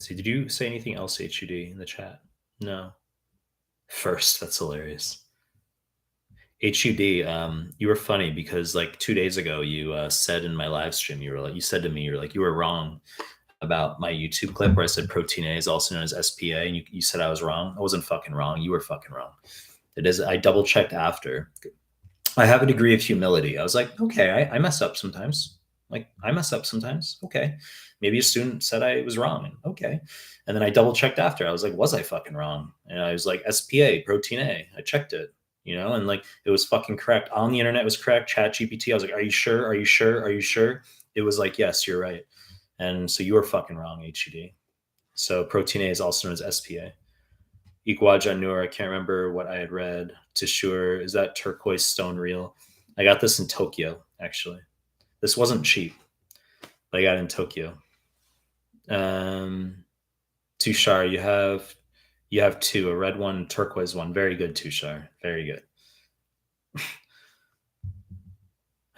See, did you say anything else, HUD, in the chat? No. First, that's hilarious. HUD, you were funny because like 2 days ago, you said in my live stream, you said to me, you're like, you were wrong about my YouTube clip where I said protein A is also known as SPA, and you said I was wrong. I wasn't fucking wrong. You were fucking wrong. It is. I double checked after. I have a degree of humility. I was like, okay, I mess up sometimes. Like I mess up sometimes. Okay, maybe a student said I was wrong. Okay, and then I double checked after. I was like, was I fucking wrong? And I was like, SPA, protein A. I checked it, and like it was fucking correct on the internet. It was correct. Chat GPT. I was like, are you sure? Are you sure? Are you sure? It was like, yes, you're right. And so you were fucking wrong, HUD. So protein A is also known as SPA. Iguaja Nur, I can't remember what I had read. Tissure, is that turquoise stone real? I got this in Tokyo, actually. This wasn't cheap, but I got it in Tokyo. Tushar, you have two, a red one, turquoise one. Very good, Tushar. Very good.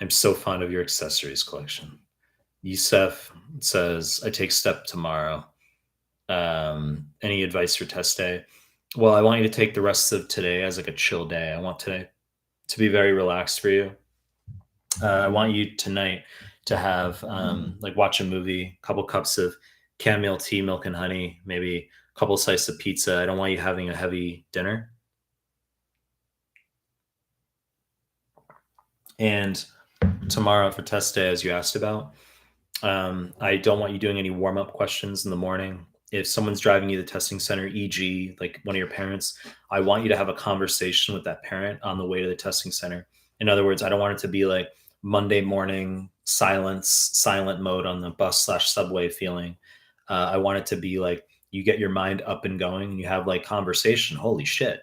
I'm so fond of your accessories collection. Yusef says, I take step tomorrow. Any advice for test day? Well, I want you to take the rest of today as like a chill day. I want today to be very relaxed for you. I want you tonight to have like watch a movie, a couple cups of chamomile tea, milk and honey, maybe a couple slices of pizza. I don't want you having a heavy dinner. And tomorrow for test day, as you asked about, I don't want you doing any warm up questions in the morning. If someone's driving you to the testing center, e.g., like one of your parents, I want you to have a conversation with that parent on the way to the testing center. In other words, I don't want it to be like Monday morning silent mode on the bus/subway feeling. I want it to be like you get your mind up and going and you have like conversation. Holy shit.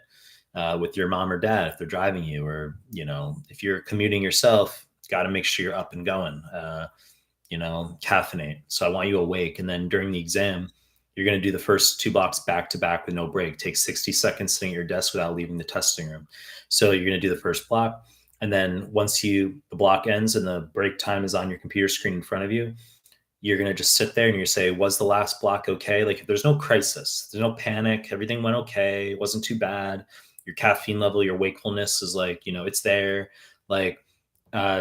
With your mom or dad, if they're driving you, or, if you're commuting yourself, got to make sure you're up and going. Caffeinate. So I want you awake. And then during the exam, you're going to do the first 2 blocks back to back with no break. Take 60 seconds sitting at your desk without leaving the testing room. So you're going to do the first block. And then once the block ends and the break time is on your computer screen in front of you, you're going to just sit there and you say, was the last block okay? Like if there's no crisis, there's no panic, everything went okay. It wasn't too bad. Your caffeine level, your wakefulness is like, it's there. Like,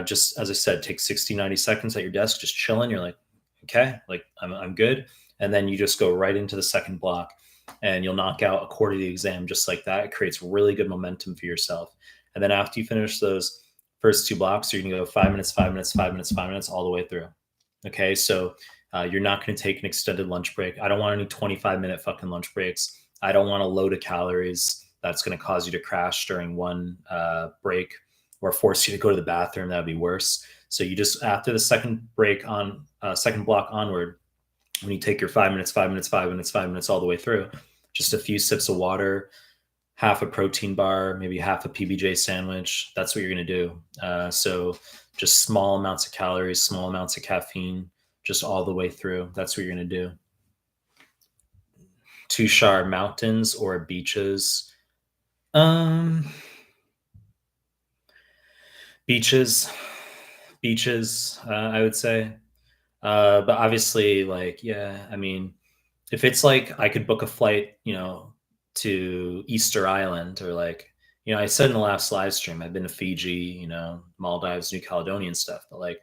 just as I said, take 60, 90 seconds at your desk, just chilling. You're like, okay, like I'm good. And then you just go right into the second block and you'll knock out a quarter of the exam just like that. It creates really good momentum for yourself. And then after you finish those first 2 blocks, you're going to go 5 minutes, 5 minutes, 5 minutes, 5 minutes all the way through. Okay. So you're not going to take an extended lunch break. I don't want any 25-minute fucking lunch breaks. I don't want a load of calories that's going to cause you to crash during one break or force you to go to the bathroom. That'd be worse. So you just, after the second break on second block onward, when you take your 5 minutes, 5 minutes, 5 minutes, 5 minutes all the way through, just a few sips of water, half a protein bar, maybe half a PBJ sandwich. That's what you're going to do. So just small amounts of calories, small amounts of caffeine, just all the way through. That's what you're going to do. Tushar, mountains or beaches? Beaches, I would say. But obviously, like, yeah, I mean, if it's like I could book a flight, to Easter Island, or like, I said in the last live stream, I've been to Fiji, Maldives, New Caledonia and stuff, but like,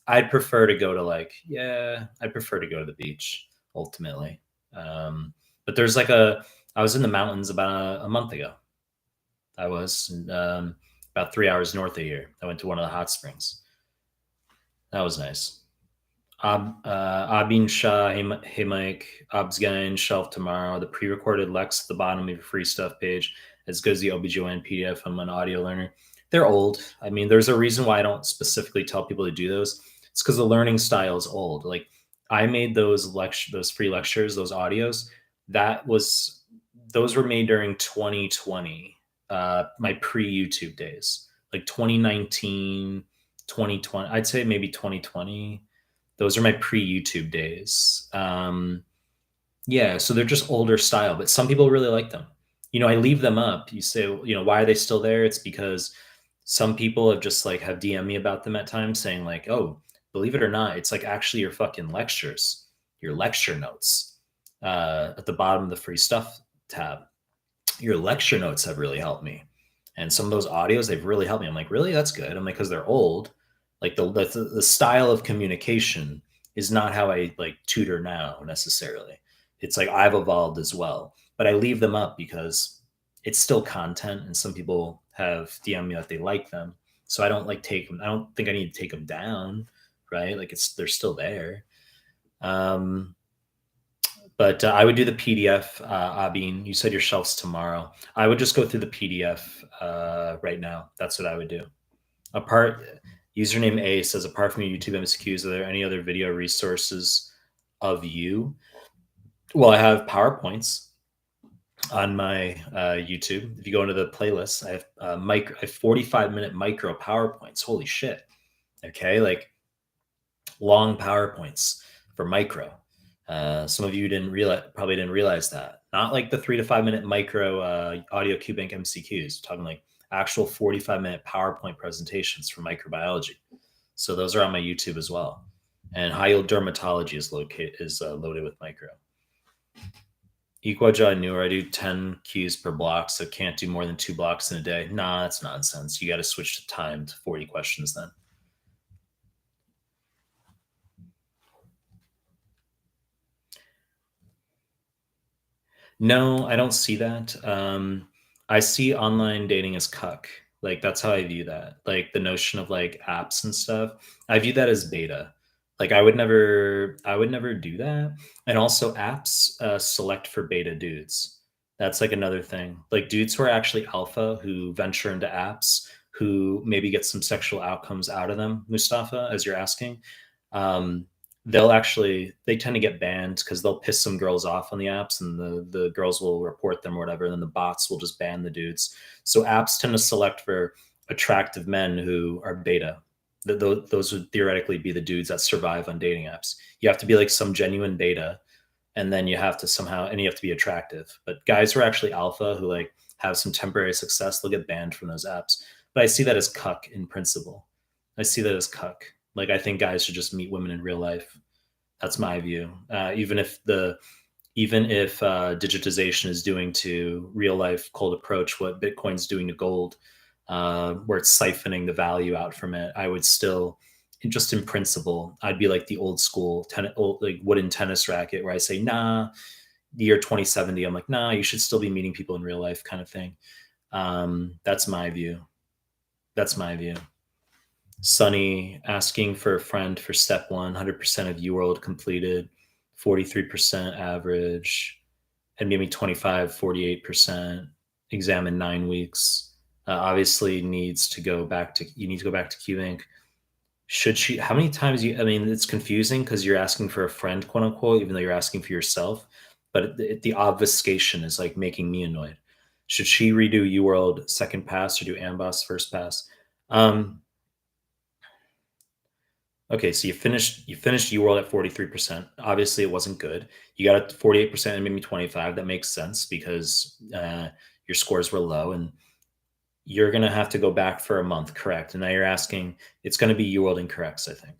I'd prefer to go to I'd prefer to go to the beach ultimately. But there's like I was in the mountains about a month ago. I was about 3 hours north of here. I went to one of the hot springs. That was nice. Abin Shah, hey Mike, Absgain, shelf tomorrow. The pre-recorded Lex at the bottom of your free stuff page, as good as the OBGYN PDF. I'm an audio learner. They're old. I mean, there's a reason why I don't specifically tell people to do those. It's because the learning style is old. Like I made those free lectures, those audios. Those were made during 2020, my pre-YouTube days, like 2019, 2020. I'd say maybe 2020. Those are my pre-YouTube days. Yeah, so they're just older style, but some people really like them. I leave them up. You say, why are they still there? It's because some people have just like have DM me about them at times saying like, oh, believe it or not, it's like actually your fucking lectures, your lecture notes at the bottom of the free stuff tab. Your lecture notes have really helped me. And some of those audios, they've really helped me. I'm like, really? That's good. I'm like, because they're old. Like the style of communication is not how I like tutor now necessarily. It's like I've evolved as well, but I leave them up because it's still content, and some people have DM me that they like them, so I don't like take them. I don't think I need to take them down, right? Like they're still there. Um, but I would do the PDF. Abin, you said your shelves tomorrow. I would just go through the PDF right now. That's what I would do. Apart, username A says, apart from your YouTube MCQs, are there any other video resources of you? Well, I have PowerPoints on my YouTube. If you go into the playlist, I have I have 45-minute micro PowerPoints. Holy shit. Okay, like long PowerPoints for micro. Some of you probably didn't realize that. Not like the 3 to 5 minute micro audio QBank MCQs. Talking like actual 45-minute PowerPoint presentations for microbiology. So those are on my YouTube as well. And high yield dermatology is loaded with micro. Equaja, I knew I do 10 Qs per block, so can't do more than 2 blocks in a day. Nah, that's nonsense. You got to switch the time to 40 questions then. No, I don't see that. I see online dating as cuck. Like that's how I view that. Like the notion of like apps and stuff. I view that as beta. Like I would never do that. And also apps select for beta dudes. That's like another thing. Like dudes who are actually alpha who venture into apps who maybe get some sexual outcomes out of them, Mustafa, as you're asking. Um, they tend to get banned because they'll piss some girls off on the apps, and the girls will report them or whatever, and then the bots will just ban the dudes. So apps tend to select for attractive men who are beta. Those would theoretically be the dudes that survive on dating apps. You have to be like some genuine beta, and then you have to be attractive. But guys who are actually alpha who like have some temporary success, they'll get banned from those apps. But I see that as cuck in principle. I see that as cuck. Like I think guys should just meet women in real life. That's my view. Even if digitization is doing to real life cold approach what Bitcoin's doing to gold, where it's siphoning the value out from it, I would still, just in principle, I'd be like the old school like wooden tennis racket where I say, nah, the year 2070, I'm like, nah, you should still be meeting people in real life kind of thing. That's my view. That's my view. Sunny asking for a friend for step one, 100% of UWorld completed, 43% average, and maybe 25, 48%, exam in 9 weeks. Obviously needs to go back to, you need to go back to QBank. How many times I mean, it's confusing because you're asking for a friend, quote unquote, even though you're asking for yourself, but the obfuscation is like making me annoyed. Should she redo UWorld second pass or do Amboss first pass? Okay, so you finished UWorld at 43%. Obviously, it wasn't good. You got it to 48% and maybe 25. That makes sense because your scores were low, and you're gonna have to go back for a month, correct? And now you're asking, it's gonna be UWorld incorrects, I think.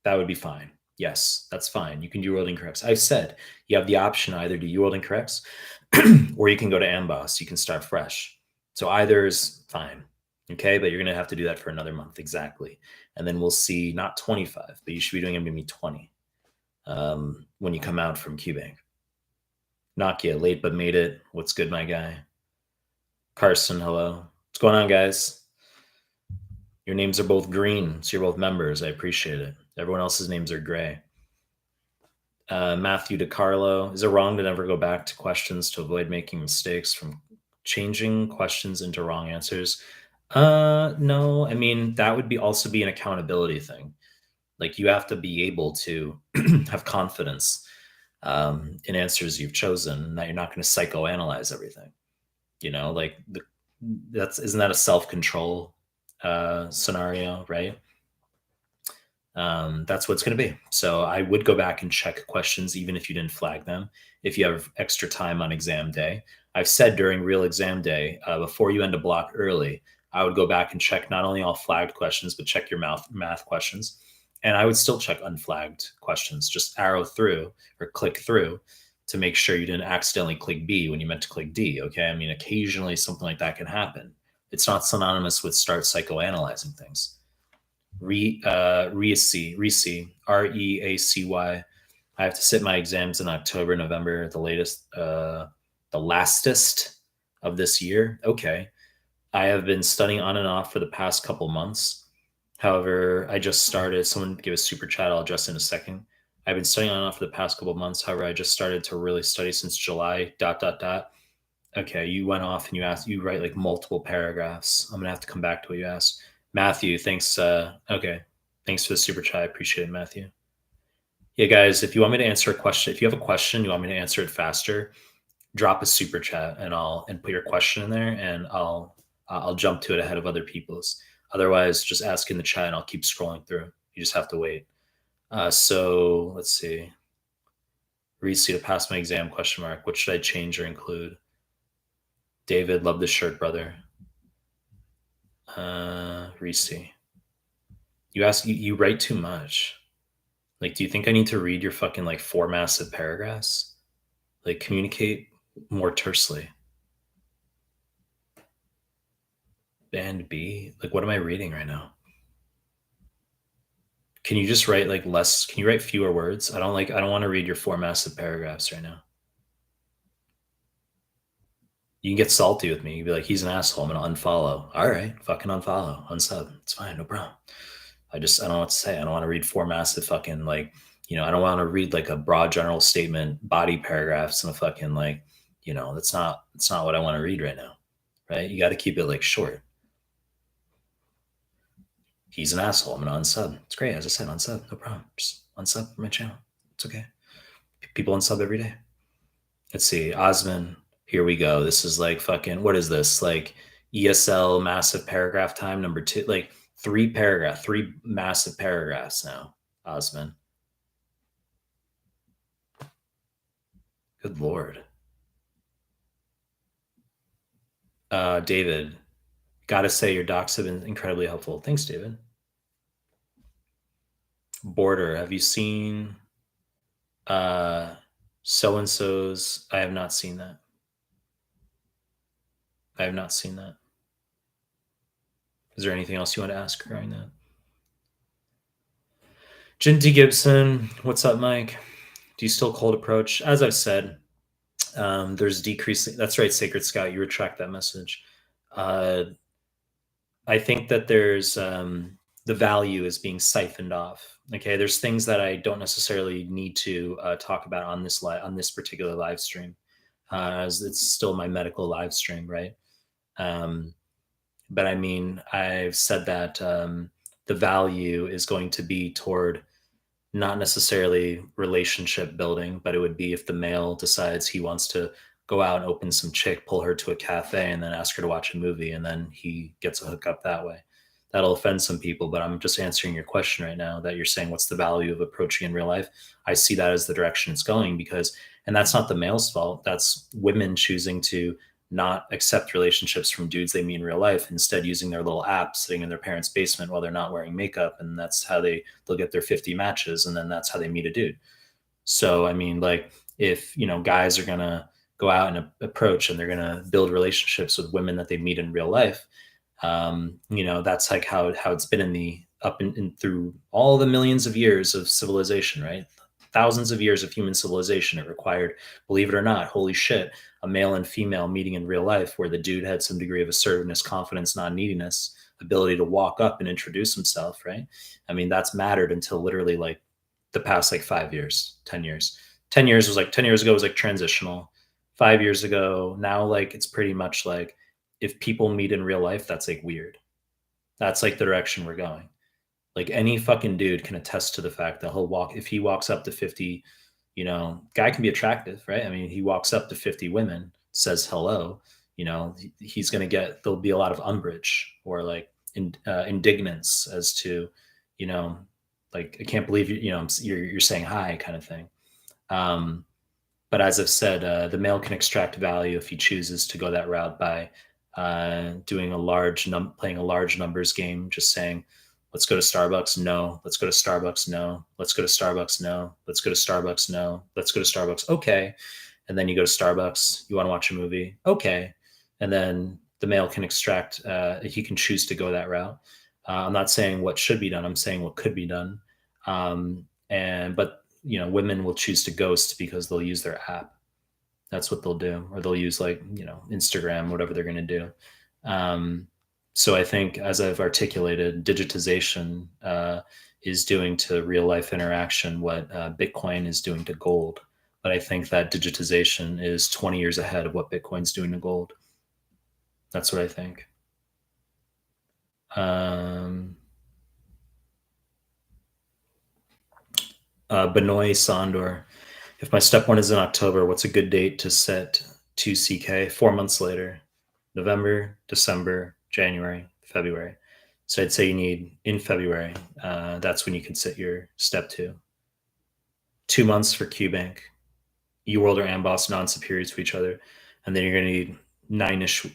That would be fine. Yes, that's fine. You can do UWorld incorrects. I said you have the option either to UWorld incorrects or you can go to Amboss. You can start fresh. So either is fine. Okay, but you're gonna have to do that for another month exactly, and then we'll see. Not 25, but you should be doing maybe 20 when you come out from QBank. Nokia, late but made it. What's good, my guy? Carson, hello. What's going on, guys? Your names are both green, so you're both members. I appreciate it. Everyone else's names are gray. Matthew DiCarlo, is it wrong to never go back to questions to avoid making mistakes from changing questions into wrong answers? No, I mean, that would also be an accountability thing. Like you have to be able to have confidence in answers you've chosen, and that you're not going to psychoanalyze everything. You know, like isn't that a self-control scenario, right? That's what it's going to be. So I would go back and check questions, even if you didn't flag them, if you have extra time on exam day. I've said during real exam day, before you end a block early, I would go back and check not only all flagged questions, but check your math questions. And I would still check unflagged questions, just arrow through or click through to make sure you didn't accidentally click B when you meant to click D. Okay. I mean, occasionally something like that can happen. It's not synonymous with start psychoanalyzing things. Reacy, Reacy. I have to sit my exams in October, November, the lastest of this year. Okay. I have been studying on and off for the past couple months. However, I just started. Someone give a super chat. I'll address in a second. I've been studying on and off for the past couple months. However, I just started to really study since July. Dot dot dot. Okay, you went off and you write like multiple paragraphs. I'm gonna have to come back to what you asked. Matthew, thanks. Okay, thanks for the super chat. I appreciate it, Matthew. Yeah, guys, if you want me to answer a question, if you have a question, you want me to answer it faster, drop a super chat and I'll put your question in there and I'll jump to it ahead of other people's. Otherwise, just ask in the chat and I'll keep scrolling through. You just have to wait. So let's see. Reese to pass my exam? Question mark. What should I change or include? David, love this shirt, brother. Reese, you write too much. Like, do you think I need to read your fucking like 4 massive paragraphs? Like, communicate more tersely. Band B? Like, what am I reading right now? Can you just write like less? Can you write fewer words? I don't want to read your 4 massive paragraphs right now. You can get salty with me. You'd be like, he's an asshole. I'm gonna unfollow. All right, fucking unfollow, unsub. It's fine, no problem. I don't know what to say. I don't want to read 4 massive fucking like, I don't want to read like a broad general statement, body paragraphs, and a fucking like, that's not what I want to read right now, right? You got to keep it like short. He's an asshole. I'm gonna unsub. It's great, as I said, unsub, no problem. Just unsub from my channel. It's okay. People unsub every day. Let's see, Osman. Here we go. This is like fucking. What is this? Like ESL massive paragraph time number 2. Like 3 massive paragraphs now, Osman. Good Lord. David, gotta say your docs have been incredibly helpful. Thanks, David. Border, have you seen so-and-so's? I have not seen that. Is there anything else you want to ask regarding that? Jinty Gibson, what's up, Mike? Do you still cold approach? As I've said, there's decreasing. That's right, Sacred Scout. You retract that message. I think that there's the value is being siphoned off. Okay, there's things that I don't necessarily need to talk about on this particular live stream, as it's still my medical live stream, right? But I mean, I've said that the value is going to be toward not necessarily relationship building, but it would be if the male decides he wants to go out and open some chick, pull her to a cafe, and then ask her to watch a movie, and then he gets a hookup that way. That'll offend some people, but I'm just answering your question right now that you're saying, what's the value of approaching in real life? I see that as the direction it's going and that's not the male's fault. That's women choosing to not accept relationships from dudes they meet in real life, instead using their little app sitting in their parents' basement while they're not wearing makeup. And that's how they'll get their 50 matches. And then that's how they meet a dude. So, I mean, like if, guys are going to go out and approach and they're going to build relationships with women that they meet in real life, that's like how it's been in the up and through all the millions of years of civilization, right? Thousands of years of human civilization. It required, believe it or not, holy shit, a male and female meeting in real life where the dude had some degree of assertiveness, confidence, non-neediness, ability to walk up and introduce himself, right? I mean, that's mattered until literally like the past like 5 years, 10 years. 10 years ago was like transitional. 5 years ago, now like it's pretty much like if people meet in real life, that's like weird. That's like the direction we're going. Like any fucking dude can attest to the fact that if he walks up to 50, guy can be attractive, right? I mean, he walks up to 50 women, says hello, he's going to there'll be a lot of umbrage or like indignance as to, like, I can't believe you're saying hi kind of thing. But as I've said, the male can extract value if he chooses to go that route by doing playing a large numbers game, just saying, let's go to Starbucks. No. Let's go to Starbucks. No. Let's go to Starbucks. No. Let's go to Starbucks. No. Let's go to Starbucks. Okay. And then you go to Starbucks. You want to watch a movie? Okay. And then The male can extract, he can choose to go that route. I'm not saying what should be done. I'm saying what could be done. But women will choose to ghost because they'll use their app. That's what they'll do, or they'll use Instagram, whatever they're going to do. So I think, as I've articulated, digitization is doing to real life interaction what Bitcoin is doing to gold. But I think that digitization is 20 years ahead of what Bitcoin's doing to gold. That's what I think. Benoit Sandor. If my step one is in October, what's a good date to set 2CK? 4 months later. November, December, January, February. So I'd say you need in February. That's when you can set your step 2. 2 months for QBank. UWorld or Amboss non-superior to each other. And then you're going to need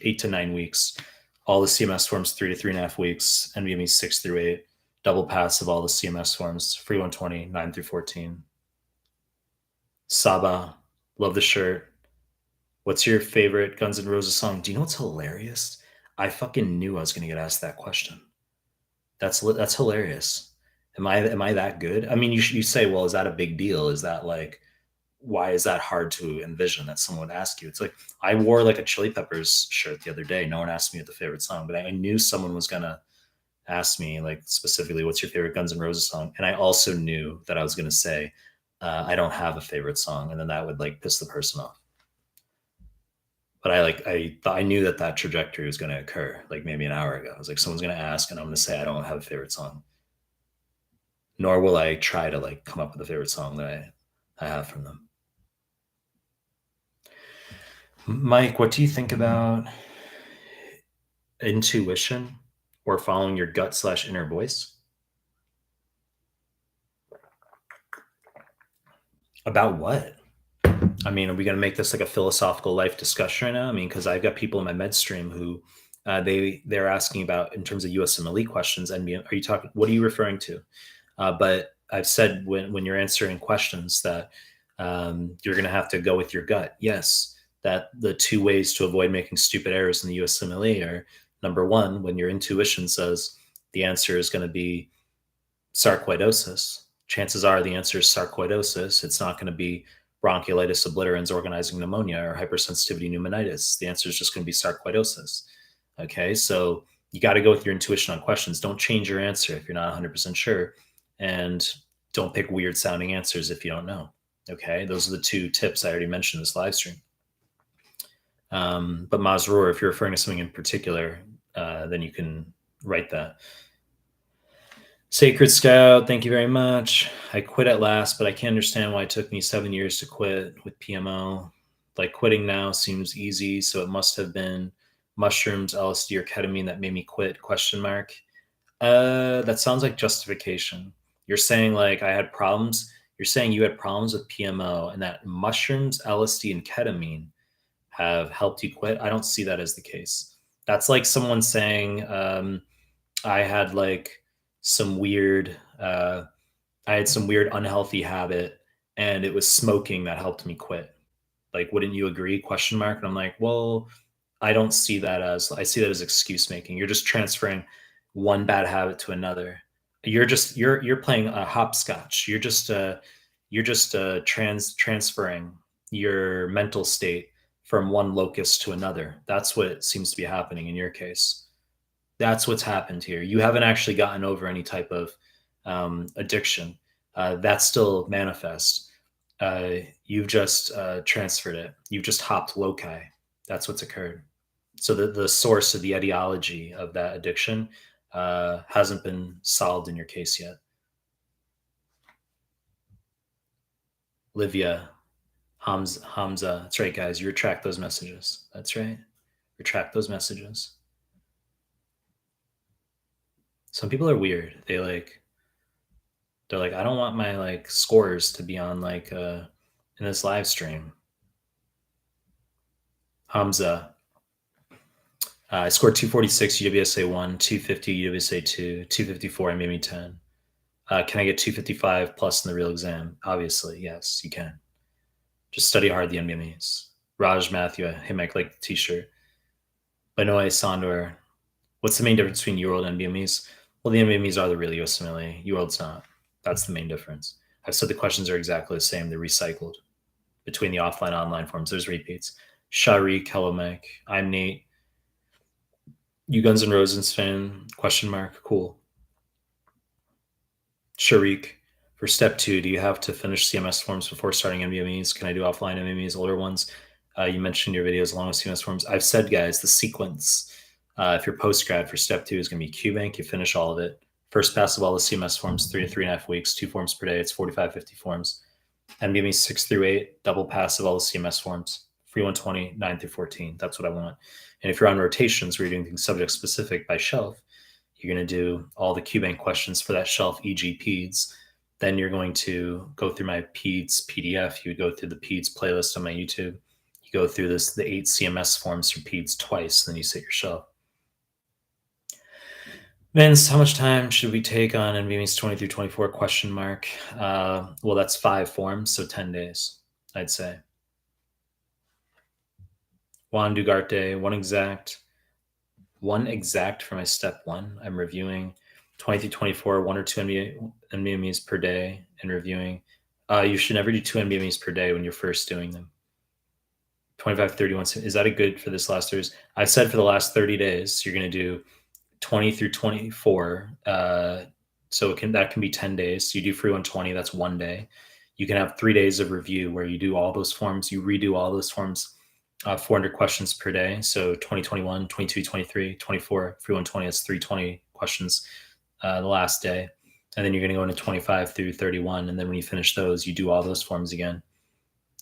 8 to 9 weeks. All the CMS forms 3 to 3.5 weeks. NVMe 6 through 8. Double pass of all the CMS forms. Free 120, 9 through 14. Saba, love the shirt. What's your favorite Guns N' Roses song? Do you know what's hilarious? I fucking knew I was going to get asked that question. That's hilarious. Am I that good? I mean, you say, well, is that a big deal? Is that like, why is that hard to envision that someone would ask you? It's like, I wore like a Chili Peppers shirt the other day. No one asked me what the favorite song, but I knew someone was going to ask me, like, specifically, what's your favorite Guns N' Roses song? And I also knew that I was going to say, I don't have a favorite song. And then that would like piss the person off. But I knew that trajectory was going to occur like maybe an hour ago. I was like, someone's going to ask and I'm going to say I don't have a favorite song. Nor will I try to like come up with a favorite song that I have from them. Mike, what do you think about intuition or following your gut / inner voice? About what? I mean, are we going to make this like a philosophical life discussion right now? I mean, because I've got people in my med stream who they're asking about, in terms of USMLE questions. And are you talking? What are you referring to? But I've said when you're answering questions that you're going to have to go with your gut. Yes, that the 2 ways to avoid making stupid errors in the USMLE are, number one, when your intuition says the answer is going to be sarcoidosis. Chances are the answer is sarcoidosis. It's not going to be bronchiolitis obliterans organizing pneumonia or hypersensitivity pneumonitis. The answer is just going to be sarcoidosis. Okay, so you got to go with your intuition on questions. Don't change your answer if you're not 100% sure. And don't pick weird sounding answers if you don't know. Okay, those are the 2 tips I already mentioned in this live stream. But Mazrur, if you're referring to something in particular, then you can write that. Sacred Scout, thank you very much. I quit at last, but I can't understand why it took me 7 years to quit with PMO. Like, quitting now seems easy, so it must have been mushrooms, LSD, or ketamine that made me quit, ? That sounds like justification. You're saying like I had problems. You're saying you had problems with PMO and that mushrooms, LSD, and ketamine have helped you quit. I don't see that as the case. That's like someone saying I had like some weird unhealthy habit and it was smoking that helped me quit. Like, wouldn't you agree? ? And I'm like, well, I don't see that as, I see that as excuse making. You're just transferring one bad habit to another. You're playing a hopscotch. You're just transferring your mental state from one locus to another. That's what seems to be happening in your case. That's what's happened here. You haven't actually gotten over any type of addiction. That's still manifest. You've just transferred it. You've just hopped loci. That's what's occurred. So the source of the etiology of that addiction hasn't been solved in your case yet. Livia, Hamza. That's right, guys. You retract those messages. That's right. Retract those messages. Some people are weird. They're like, I don't want my like scores to be on like in this live stream. Hamza. I scored 246 UWSA 1, 250 UWSA 2, 254 and maybe 10. Can I get 255 plus in the real exam? Obviously, yes, you can. Just study hard the NBMEs. Raj Matthew, hey Mike, like the t-shirt. Benoit Sandor, what's the main difference between UWorld and NBMEs? Well, the NBMEs are the real USMLE. UWorld's not. That's the main difference. I've said the questions are exactly the same. They're recycled between the offline and online forms. There's repeats. Sharik, hello, Mike. I'm Nate. You Guns N' Roses fan? Question mark. Cool. Sharik, for step 2, do you have to finish CMS forms before starting NBMEs? Can I do offline NBMEs, older ones? You mentioned in your videos along with CMS forms. I've said, guys, the sequence, if you're post-grad for step 2 is going to be QBank. You finish all of it. First pass of all the CMS forms, 3 to 3.5 weeks, 2 forms per day. It's 45, 50 forms. NBME 6 through 8, double pass of all the CMS forms. Free 120, 9 through 14. That's what I want. And if you're on rotations where you're doing things subject specific by shelf, you're going to do all the QBank questions for that shelf, e.g. PEDS. Then you're going to go through my PEDS PDF. You would go through the PEDS playlist on my YouTube. You go through the 8 CMS forms for PEDS twice, and then you sit your shelf. Vince, how much time should we take on NVMEs 20 through 24 question mark? Well, that's 5 forms, so 10 days, I'd say. Juan Dugarte, one exact for my step 1. I'm reviewing 20 through 24, 1 or 2 NBMEs per day and reviewing. You should never do 2 NBMEs per day when you're first doing them. 25, 31, is that a good for this last Thursday? I've said for the last 30 days, you're going to do 20 through 24. So that can be 10 days. You do free 120, that's 1 day. You can have 3 days of review where you do all those forms, you redo all those forms, 400 questions per day. So 2021, 22, 23, 24, free 120, that's 320 questions the last day. And then you're going to go into 25 through 31. And then when you finish those, you do all those forms again.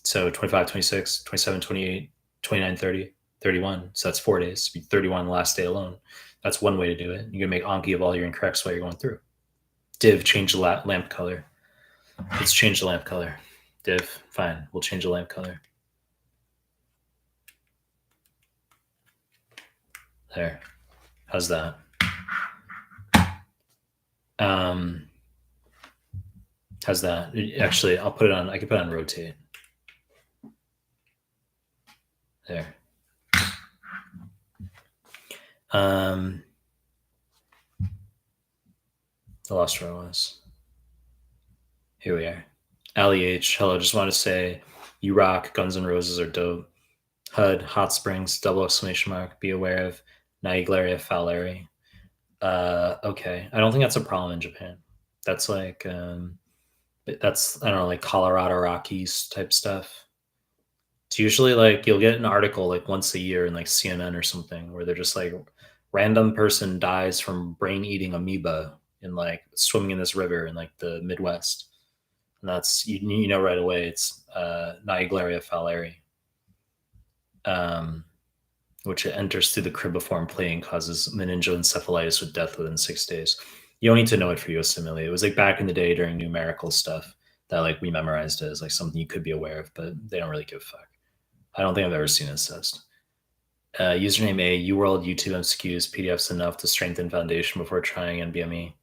So 25, 26, 27, 28, 29, 30, 31. So that's 4 days. 31 the last day alone. That's one way to do it. You're going to make Anki of all your incorrects while you're going through. Div, change the lamp color. Let's change the lamp color. Div, fine. We'll change the lamp color. There. How's that? How's that? Actually, I'll put it on. I can put it on rotate. There. I lost where I was. Here we are. Ali H. Hello. Just want to say, you rock. Guns N' Roses are dope. HUD, Hot Springs, double exclamation mark. Be aware of Naegleria fowleri. Okay. I don't think that's a problem in Japan. That's like, that's, I don't know, like Colorado Rockies type stuff. It's usually like you'll get an article like once a year in like CNN or something where they're just like, random person dies from brain eating amoeba in like swimming in this river in like the Midwest. And that's, you know right away it's Naegleria fowleri, which enters through the cribriform plate and causes meningoencephalitis with death within 6 days. You don't need to know it for USMLE. It was like back in the day during numerical stuff that like we memorized it as like something you could be aware of, but they don't really give a fuck. I don't think I've ever seen it assessed. Username A, UWorld, YouTube MCQs, PDFs enough to strengthen foundation before trying NBME.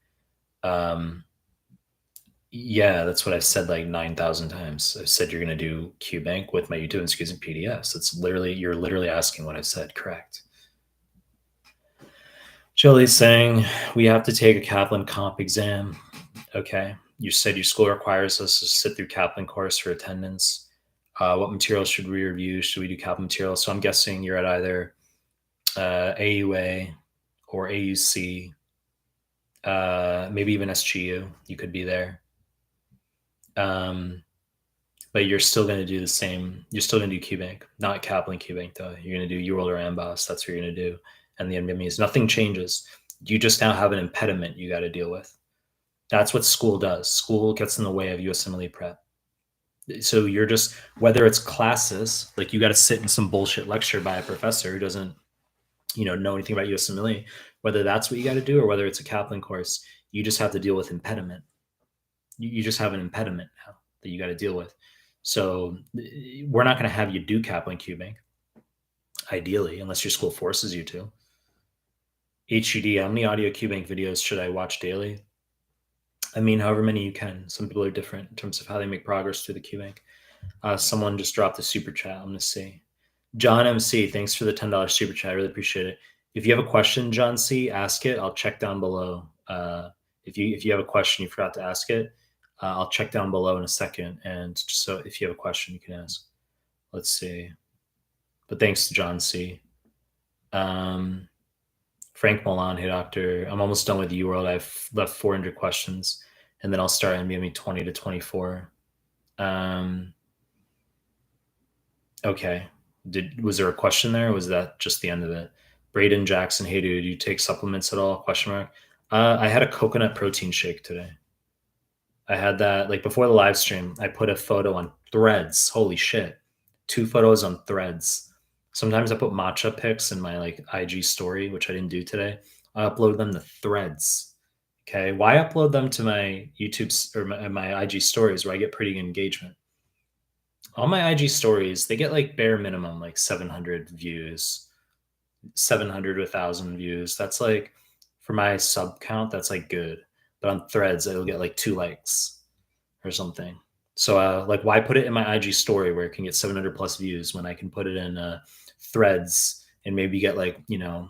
Yeah, that's what I've said like 9,000 times. I've said you're going to do QBank with my YouTube MCQs and PDFs. It's literally, you're literally asking what I've said, correct. Jolie's saying we have to take a Kaplan comp exam. Okay. You said your school requires us to sit through Kaplan course for attendance. What materials should we review? Should we do Kaplan materials? So I'm guessing you're at either AUA or AUC, maybe even SGU. You could be there. But you're still going to do the same. You're still going to do QBank, not Kaplan QBank though. You're going to do UWorld or Amboss. That's what you're going to do. And the NBMEs, nothing changes. You just now have an impediment you got to deal with. That's what school does. School gets in the way of USMLE prep. So you're just, whether it's classes, like you got to sit in some bullshit lecture by a professor who doesn't, know anything about USMLE, whether that's what you got to do or whether it's a Kaplan course, you just have to deal with impediment. You just have an impediment now that you got to deal with. So we're not going to have you do Kaplan QBank, ideally, unless your school forces you to. HUD, how many audio QBank videos should I watch daily? I mean, however many you can. Some people are different in terms of how they make progress through the QBank. Someone just dropped a super chat. I'm going to see. John MC, thanks for the $10 super chat. I really appreciate it. If you have a question, John C, ask it. I'll check down below. If you have a question, you forgot to ask it, I'll check down below in a second. And so if you have a question, you can ask. Let's see. But thanks to John C. Frank Milan, hey doctor. I'm almost done with UWorld. I've left 400 questions, and then I'll start NBME 20 to 24. Okay. Was there a question there? Or was that just the end of it? Braden Jackson, hey dude, do you take supplements at all? Question mark. I had a coconut protein shake today. I had that like before the live stream. I put a photo on Threads. Holy shit, 2 photos on Threads. Sometimes I put matcha pics in my like IG story, which I didn't do today. I upload them to Threads. Okay, why upload them to my YouTube or my IG stories where I get pretty engagement? All my IG stories, they get like bare minimum like 700 views, 700 to 1,000 views. That's like for my sub count, that's like good. But on Threads, it'll get like 2 likes or something. So like, why put it in my IG story where it can get 700 plus views when I can put it in Threads and maybe get like, you know,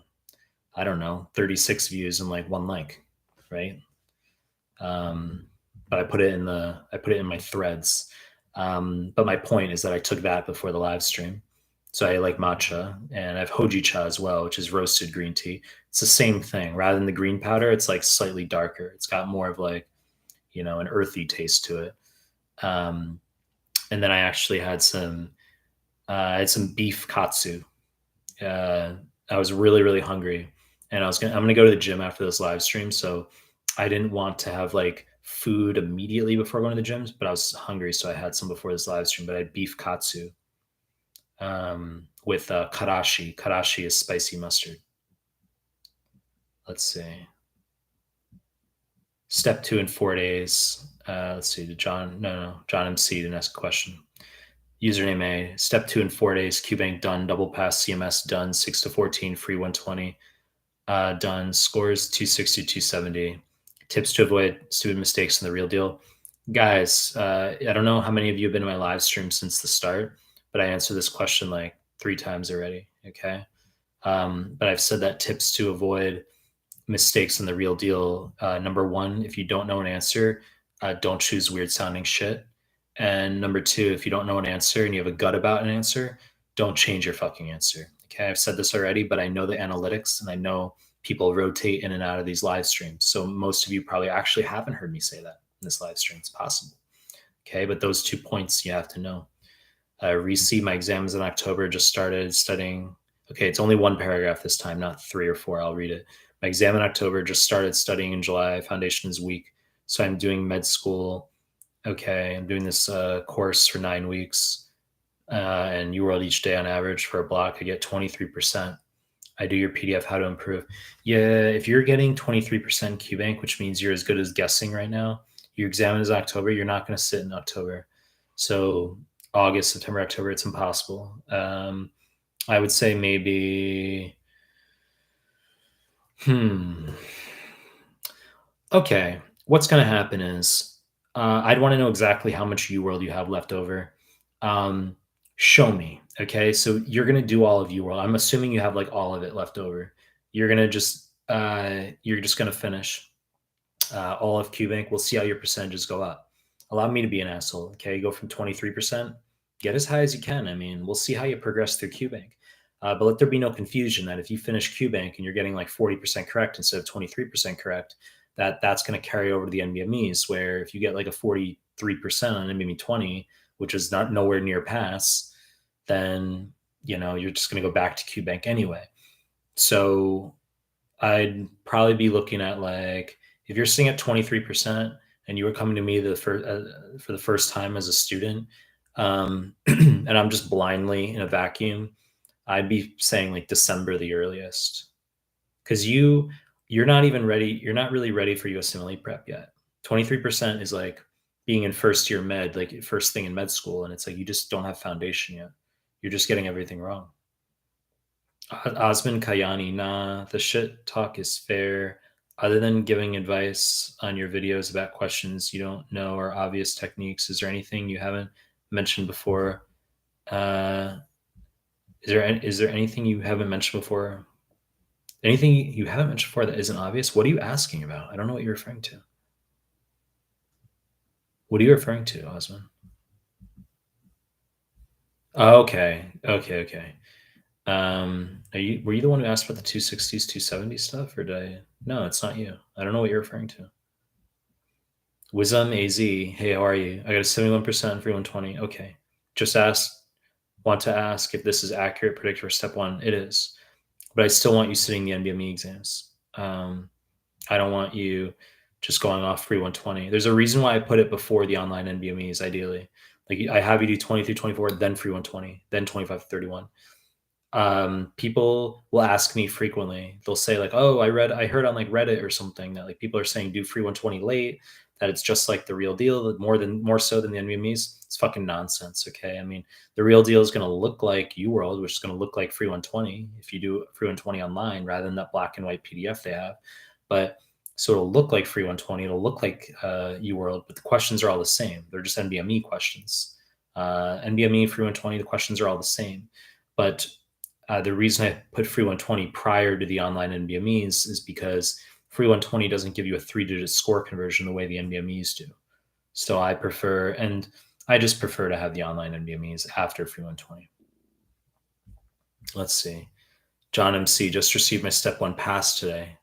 I don't know, 36 views and like 1 like, right? But I put it in my Threads. But my point is that I took that before the live stream. So I like matcha, and I have hojicha as well, which is roasted green tea. It's the same thing. Rather than the green powder, it's like slightly darker. It's got more of like, you know, an earthy taste to it. And then I actually had some beef katsu. I was really, really hungry, and I'm gonna go to the gym after this live stream. So I didn't want to have like food immediately before going to the gyms, but I was hungry, so I had some before this live stream. But I had beef katsu with karashi. Karashi is spicy mustard. Let's see. Step 2 in 4 days. Let's see. John MC to ask a question. Username A. Step 2 in 4 days. QBank done. Double pass CMS done. 6 to 14. Free 120. Done. Scores 260, 270. Tips to avoid stupid mistakes in the real deal. Guys, I don't know how many of you have been in my live stream since the start, but I answered this question like 3 times already. Okay. But I've said that tips to avoid mistakes in the real deal. Number 1, if you don't know an answer, don't choose weird sounding shit. And number 2, if you don't know an answer and you have a gut about an answer, don't change your fucking answer. Okay. I've said this already, but I know the analytics and I know people rotate in and out of these live streams. So most of you probably actually haven't heard me say that in this live stream. It's possible. Okay. But those 2 points you have to know. Resee, my exams in October, just started studying. Okay. It's only 1 paragraph this time, not 3 or 4. I'll read it. My exam in October, just started studying in July. Foundation is weak. So I'm doing med school. Okay. I'm doing this course for 9 weeks. And UWorld each day on average for a block, I get 23%. I do your PDF, how to improve. Yeah, if you're getting 23% QBank, which means you're as good as guessing right now, your exam is October, you're not going to sit in October. So August, September, October, it's impossible. I would say maybe, okay, what's going to happen is I'd want to know exactly how much UWorld you have left over. Show me. Okay. So you're going to do all of UWorld. I'm assuming you have like all of it left over. You're going to just going to finish all of QBank. We'll see how your percentages go up. Allow me to be an asshole. Okay. Go from 23%, get as high as you can. I mean, we'll see how you progress through QBank. But let there be no confusion that if you finish QBank and you're getting like 40% correct instead of 23% correct, that's going to carry over to the NBMEs, where if you get like a 43% on NBME 20, which is not nowhere near pass, then, you know, you're just going to go back to QBank anyway. So I'd probably be looking at like, if you're sitting at 23% and you were coming to me for the first time as a student, and I'm just blindly in a vacuum, I'd be saying like December the earliest, because you're not even ready. You're not really ready for USMLE prep yet. 23% is like being in first year med, like first thing in med school. And it's like, you just don't have foundation yet. You're just getting everything wrong. Osman Kayani, nah, the shit talk is fair. Other than giving advice on your videos about questions you don't know or obvious techniques, is there anything you haven't mentioned before? Is Is there anything you haven't mentioned before? Anything you haven't mentioned before that isn't obvious? What are you asking about? I don't know what you're referring to. What are you referring to, Osman? Oh, okay. Okay, okay. Were you the one who asked about the 260s, 270 stuff, or did I? No, it's not you. I don't know what you're referring to. Wisdom AZ, hey, how are you? I got a 71% for 120. Okay. Just want to ask if this is accurate predictor for step one. It is. But I still want you sitting the NBME exams. I don't want you just going off free 120. There's a reason why I put it before the online NBMEs, ideally. Like I have you do 20 through 24, then free 120, then 25 to 31. People will ask me frequently. They'll say like, "Oh, I heard on like Reddit or something that like people are saying do free 120 late, that it's just like the real deal, more so than the NVMEs." It's fucking nonsense. Okay, I mean the real deal is going to look like UWorld, which is going to look like free 120 if you do free 120 online rather than that black and white PDF they have. But so it'll look like free 120. It'll look like UWorld, but the questions are all the same. They're just NVMe questions. NVMe free 120, the questions are all the same, but the reason I put free 120 prior to the online NBMEs is because free 120 doesn't give you a 3-digit score conversion the way the NBMEs do. So I just prefer to have the online NBMEs after free 120. Let's see. John MC just received my step one pass today.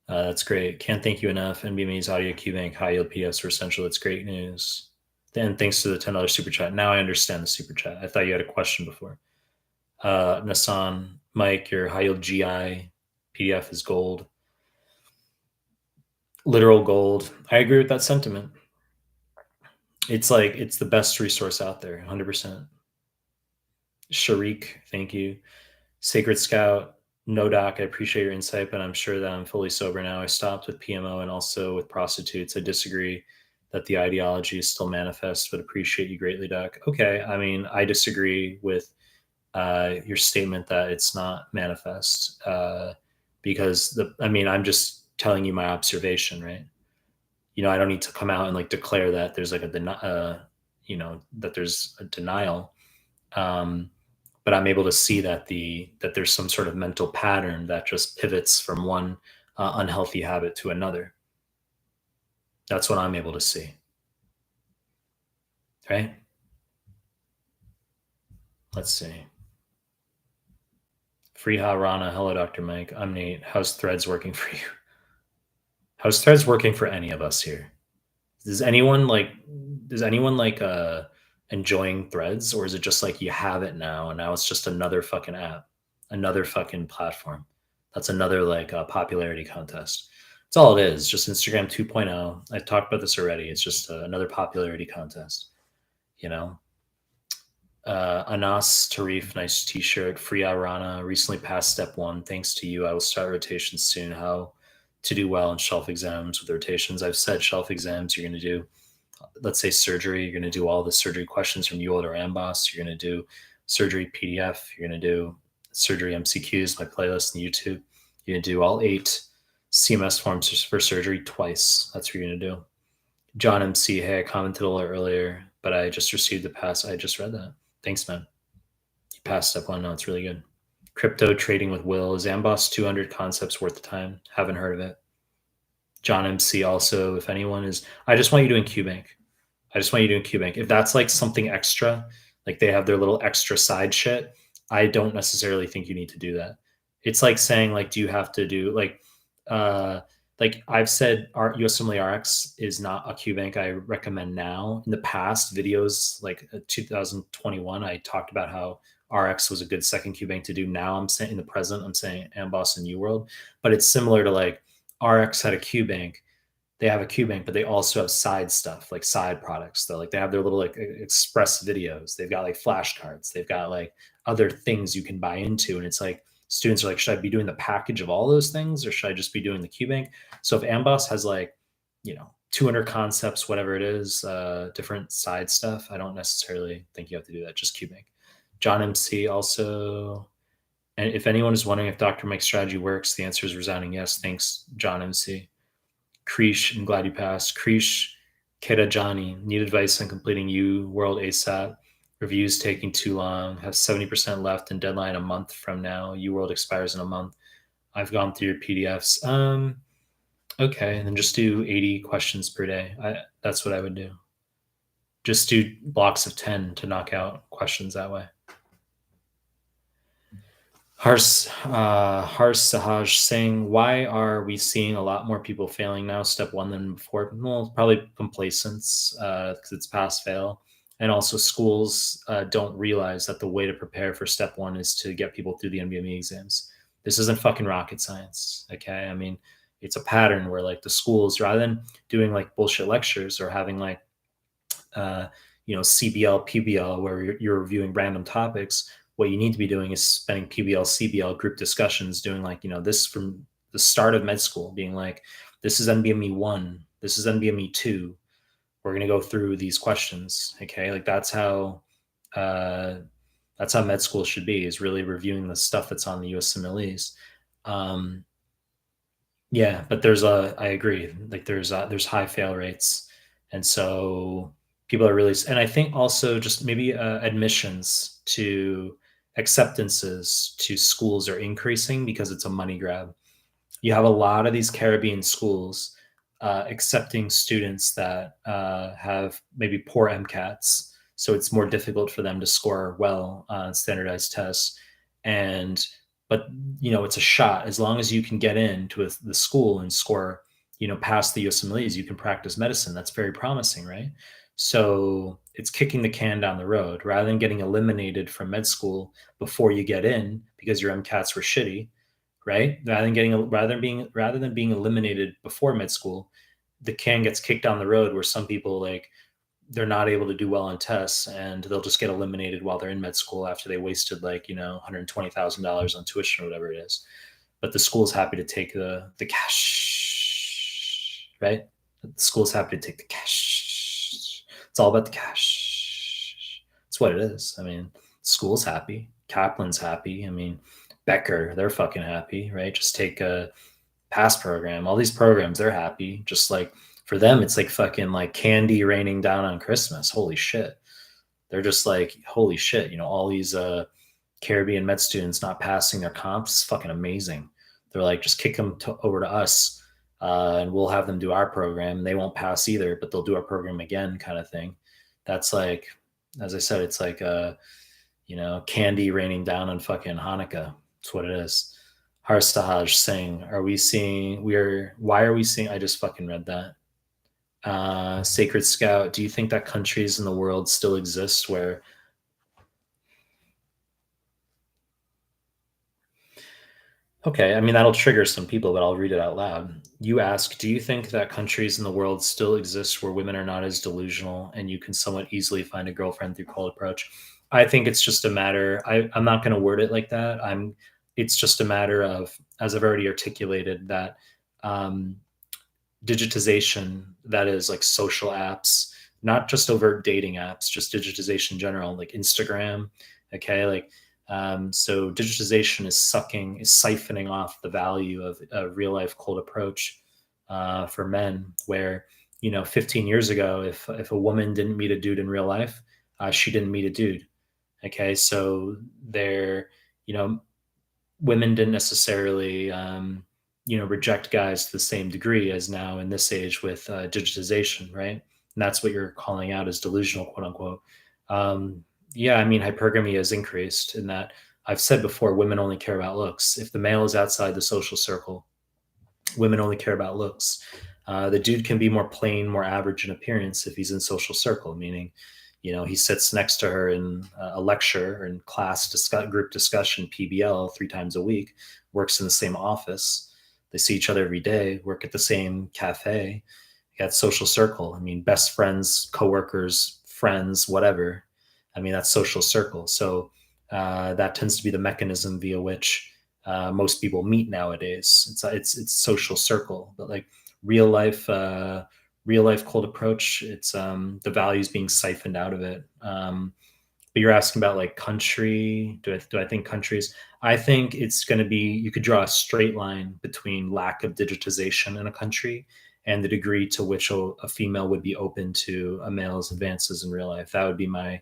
That's great. Can't thank you enough. NBME's Audio QBank high yield PDFs are essential. That's great news. And thanks to the $10 super chat. Now I understand the super chat. I thought you had a question before. Nassan, Mike, your high yield GI PDF is gold. Literal gold. I agree with that sentiment. It's the best resource out there, 100%. Sharik, thank you. Sacred Scout, no doc, I appreciate your insight, but I'm sure that I'm fully sober now. I stopped with PMO and also with prostitutes. I disagree that the ideology is still manifest, but appreciate you greatly, doc. Okay, I mean, I disagree with your statement that it's not manifest because I'm just telling you my observation, right? I don't need to come out and like declare that there's like that there's a denial. But I'm able to see that there's some sort of mental pattern that just pivots from one unhealthy habit to another. That's what I'm able to see. Right? Let's see. Freeha Rana, hello, Dr. Mike. I'm Nate. How's Threads working for you? How's Threads working for any of us here? Does anyone enjoying Threads, or is it just like you have it now and now it's just another fucking app, another fucking platform? That's another like popularity contest. That's all it is. Just Instagram 2.0. I talked about this already. It's just another popularity contest. Anas Tarif, nice t-shirt. Free Rana, recently passed step one. Thanks to you, I will start rotations soon. How to do well in shelf exams with rotations? I've said shelf exams you're going to do, let's say surgery, you're going to do all the surgery questions from UWorld or Amboss. You're going to do surgery PDF. You're going to do surgery MCQs, my playlist on YouTube. You're going to do all 8 CMS forms for surgery twice. That's what you're going to do. John MC, hey, I commented a little earlier, but I just received the pass. I just read that. Thanks, man. You passed step one. No, it's really good. Crypto trading with Will. Is Amboss 200 concepts worth the time? Haven't heard of it. John MC also, if anyone is, I just want you doing QBank. If that's like something extra, like they have their little extra side shit, I don't necessarily think you need to do that. It's like saying like, do you have to do like I've said our USMLE RX is not a QBank I recommend now. In the past videos, like 2021, I talked about how RX was a good second QBank to do. Now I'm saying in the present, I'm saying Amboss and UWorld, but it's similar to like RX had a QBank. They have a QBank, but they also have side stuff, like side products. So like they have their little like express videos. They've got like flashcards. They've got like other things you can buy into. And it's like students are like, should I be doing the package of all those things or should I just be doing the QBank? So if Amboss has like, 200 concepts, whatever it is, different side stuff, I don't necessarily think you have to do that. Just QBank. John MC also. And if anyone is wondering if Dr. Mike's strategy works, the answer is resounding yes. Thanks, John MC. Krish, I'm glad you passed. Krish Kedajani, need advice on completing UWorld ASAP. Reviews taking too long. Have 70% left and deadline a month from now. UWorld expires in a month. I've gone through your PDFs. Okay, and then just do 80 questions per day. That's what I would do. Just do blocks of 10 to knock out questions that way. Hars Sahaj saying, why are we seeing a lot more people failing now, step one, than before? Well, probably complacence because it's pass fail. And also schools don't realize that the way to prepare for step one is to get people through the NBME exams. This isn't fucking rocket science, okay? I mean, it's a pattern where like the schools, rather than doing like bullshit lectures or having like, CBL, PBL, where you're reviewing random topics, what you need to be doing is spending PBL, CBL group discussions, doing like, this from the start of med school, being like, this is NBME 1, this is NBME 2. We're going to go through these questions. Okay. Like that's how med school should be, is really reviewing the stuff that's on the USMLEs. Yeah, but I agree. Like there's high fail rates. And so people are really, and I think also just maybe admissions to acceptances to schools are increasing because it's a money grab. You have a lot of these Caribbean schools accepting students that have maybe poor MCATs. So it's more difficult for them to score well on standardized tests. But it's a shot. As long as you can get into the school and score, past the USMLEs, you can practice medicine. That's very promising, right? So it's kicking the can down the road rather than getting eliminated from med school before you get in because your MCATs were shitty, right? Rather than being eliminated before med school, the can gets kicked down the road where some people like they're not able to do well on tests and they'll just get eliminated while they're in med school after they wasted like, $120,000 on tuition or whatever it is. But the school's happy to take the cash, right? The school's happy to take the cash. It's all about the cash. It's what it is. I mean, school's happy. Kaplan's happy. I mean, Becker, they're fucking happy, right? Just take a PASS program. All these programs, they're happy. Just like, for them, it's like fucking like candy raining down on Christmas. Holy shit. They're just like, holy shit, all these Caribbean med students not passing their comps is fucking amazing. They're like, just kick them over to us and we'll have them do our program. They won't pass either, but they'll do our program again kind of thing. That's like, as I said, it's like, candy raining down on fucking Hanukkah. That's what it is. Harstahaj saying, why are we seeing, I just fucking read that. Sacred Scout, do you think that countries in the world still exist where okay, I mean that'll trigger some people, but I'll read it out loud. You ask, do you think that countries in the world still exist where women are not as delusional and you can somewhat easily find a girlfriend through cold approach? I think it's just a matter, I'm not going to word it like that. It's just a matter of, as I've already articulated, that digitization, that is like social apps, not just overt dating apps, just digitization in general, like Instagram. Okay. Like, so digitization is siphoning off the value of a real life cold approach for men where, 15 years ago, if a woman didn't meet a dude in real life, she didn't meet a dude. Okay. So women didn't necessarily, reject guys to the same degree as now in this age with digitization, right? And that's what you're calling out as delusional, quote unquote. Yeah, I mean, hypergamy has increased in that I've said before, women only care about looks. If the male is outside the social circle, women only care about looks. The dude can be more plain, more average in appearance if he's in social circle, meaning, he sits next to her in a lecture or in class group discussion, PBL 3 times a week, works in the same office. They see each other every day, work at the same cafe, got social circle. I mean, best friends, coworkers, friends, whatever. I mean, that's social circle. So that tends to be the mechanism via which most people meet nowadays. It's social circle, but like real life cold approach, it's the values being siphoned out of it. But you're asking about like country. Do I think countries? I think it's going to be, you could draw a straight line between lack of digitization in a country and the degree to which a female would be open to a male's advances in real life. That would be my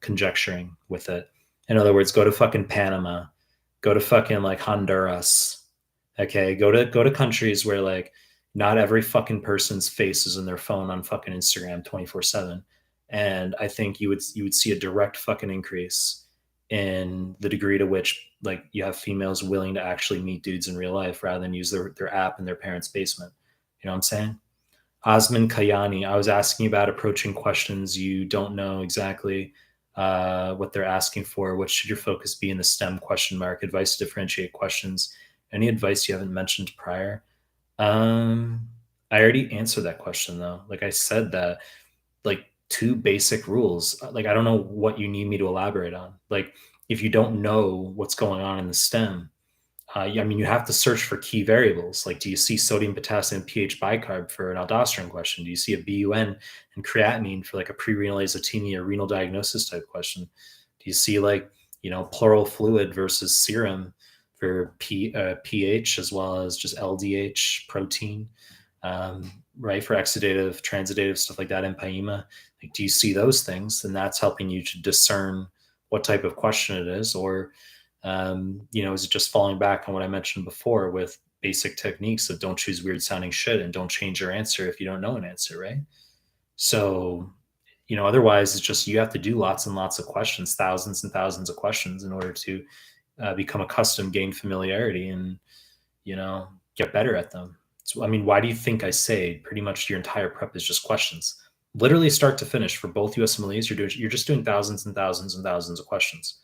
conjecturing with it. In other words, go to fucking Panama, go to fucking like Honduras. Okay, go to countries where like not every fucking person's face is in their phone on fucking Instagram 24/7. And I think you would see a direct fucking increase in the degree to which like you have females willing to actually meet dudes in real life rather than use their app in their parents' basement. You know what I'm saying? Osman Kayani, I was asking about approaching questions you don't know exactly what they're asking for. What should your focus be in the STEM question mark? Advice to differentiate questions. Any advice you haven't mentioned prior? Um, I already answered that question though. Like I said that like two basic rules. Like I don't know what you need me to elaborate on. Like if you don't know what's going on in the STEM, I mean, you have to search for key variables. Like, do you see sodium, potassium, pH bicarb for an aldosterone question? Do you see a BUN and creatinine for like a pre-renal azotemia, renal diagnosis type question? Do you see like, pleural fluid versus serum for pH as well as just LDH protein, right? For exudative, transidative, stuff like that, empyema. Like, do you see those things? And that's helping you to discern what type of question it is, or is it just falling back on what I mentioned before with basic techniques of don't choose weird sounding shit and don't change your answer if you don't know an answer, right? So, otherwise it's just you have to do lots and lots of questions, thousands and thousands of questions in order to become accustomed, gain familiarity, and get better at them. So, I mean, why do you think I say pretty much your entire prep is just questions? Literally start to finish for both USMLEs, you're just doing thousands and thousands and thousands of questions.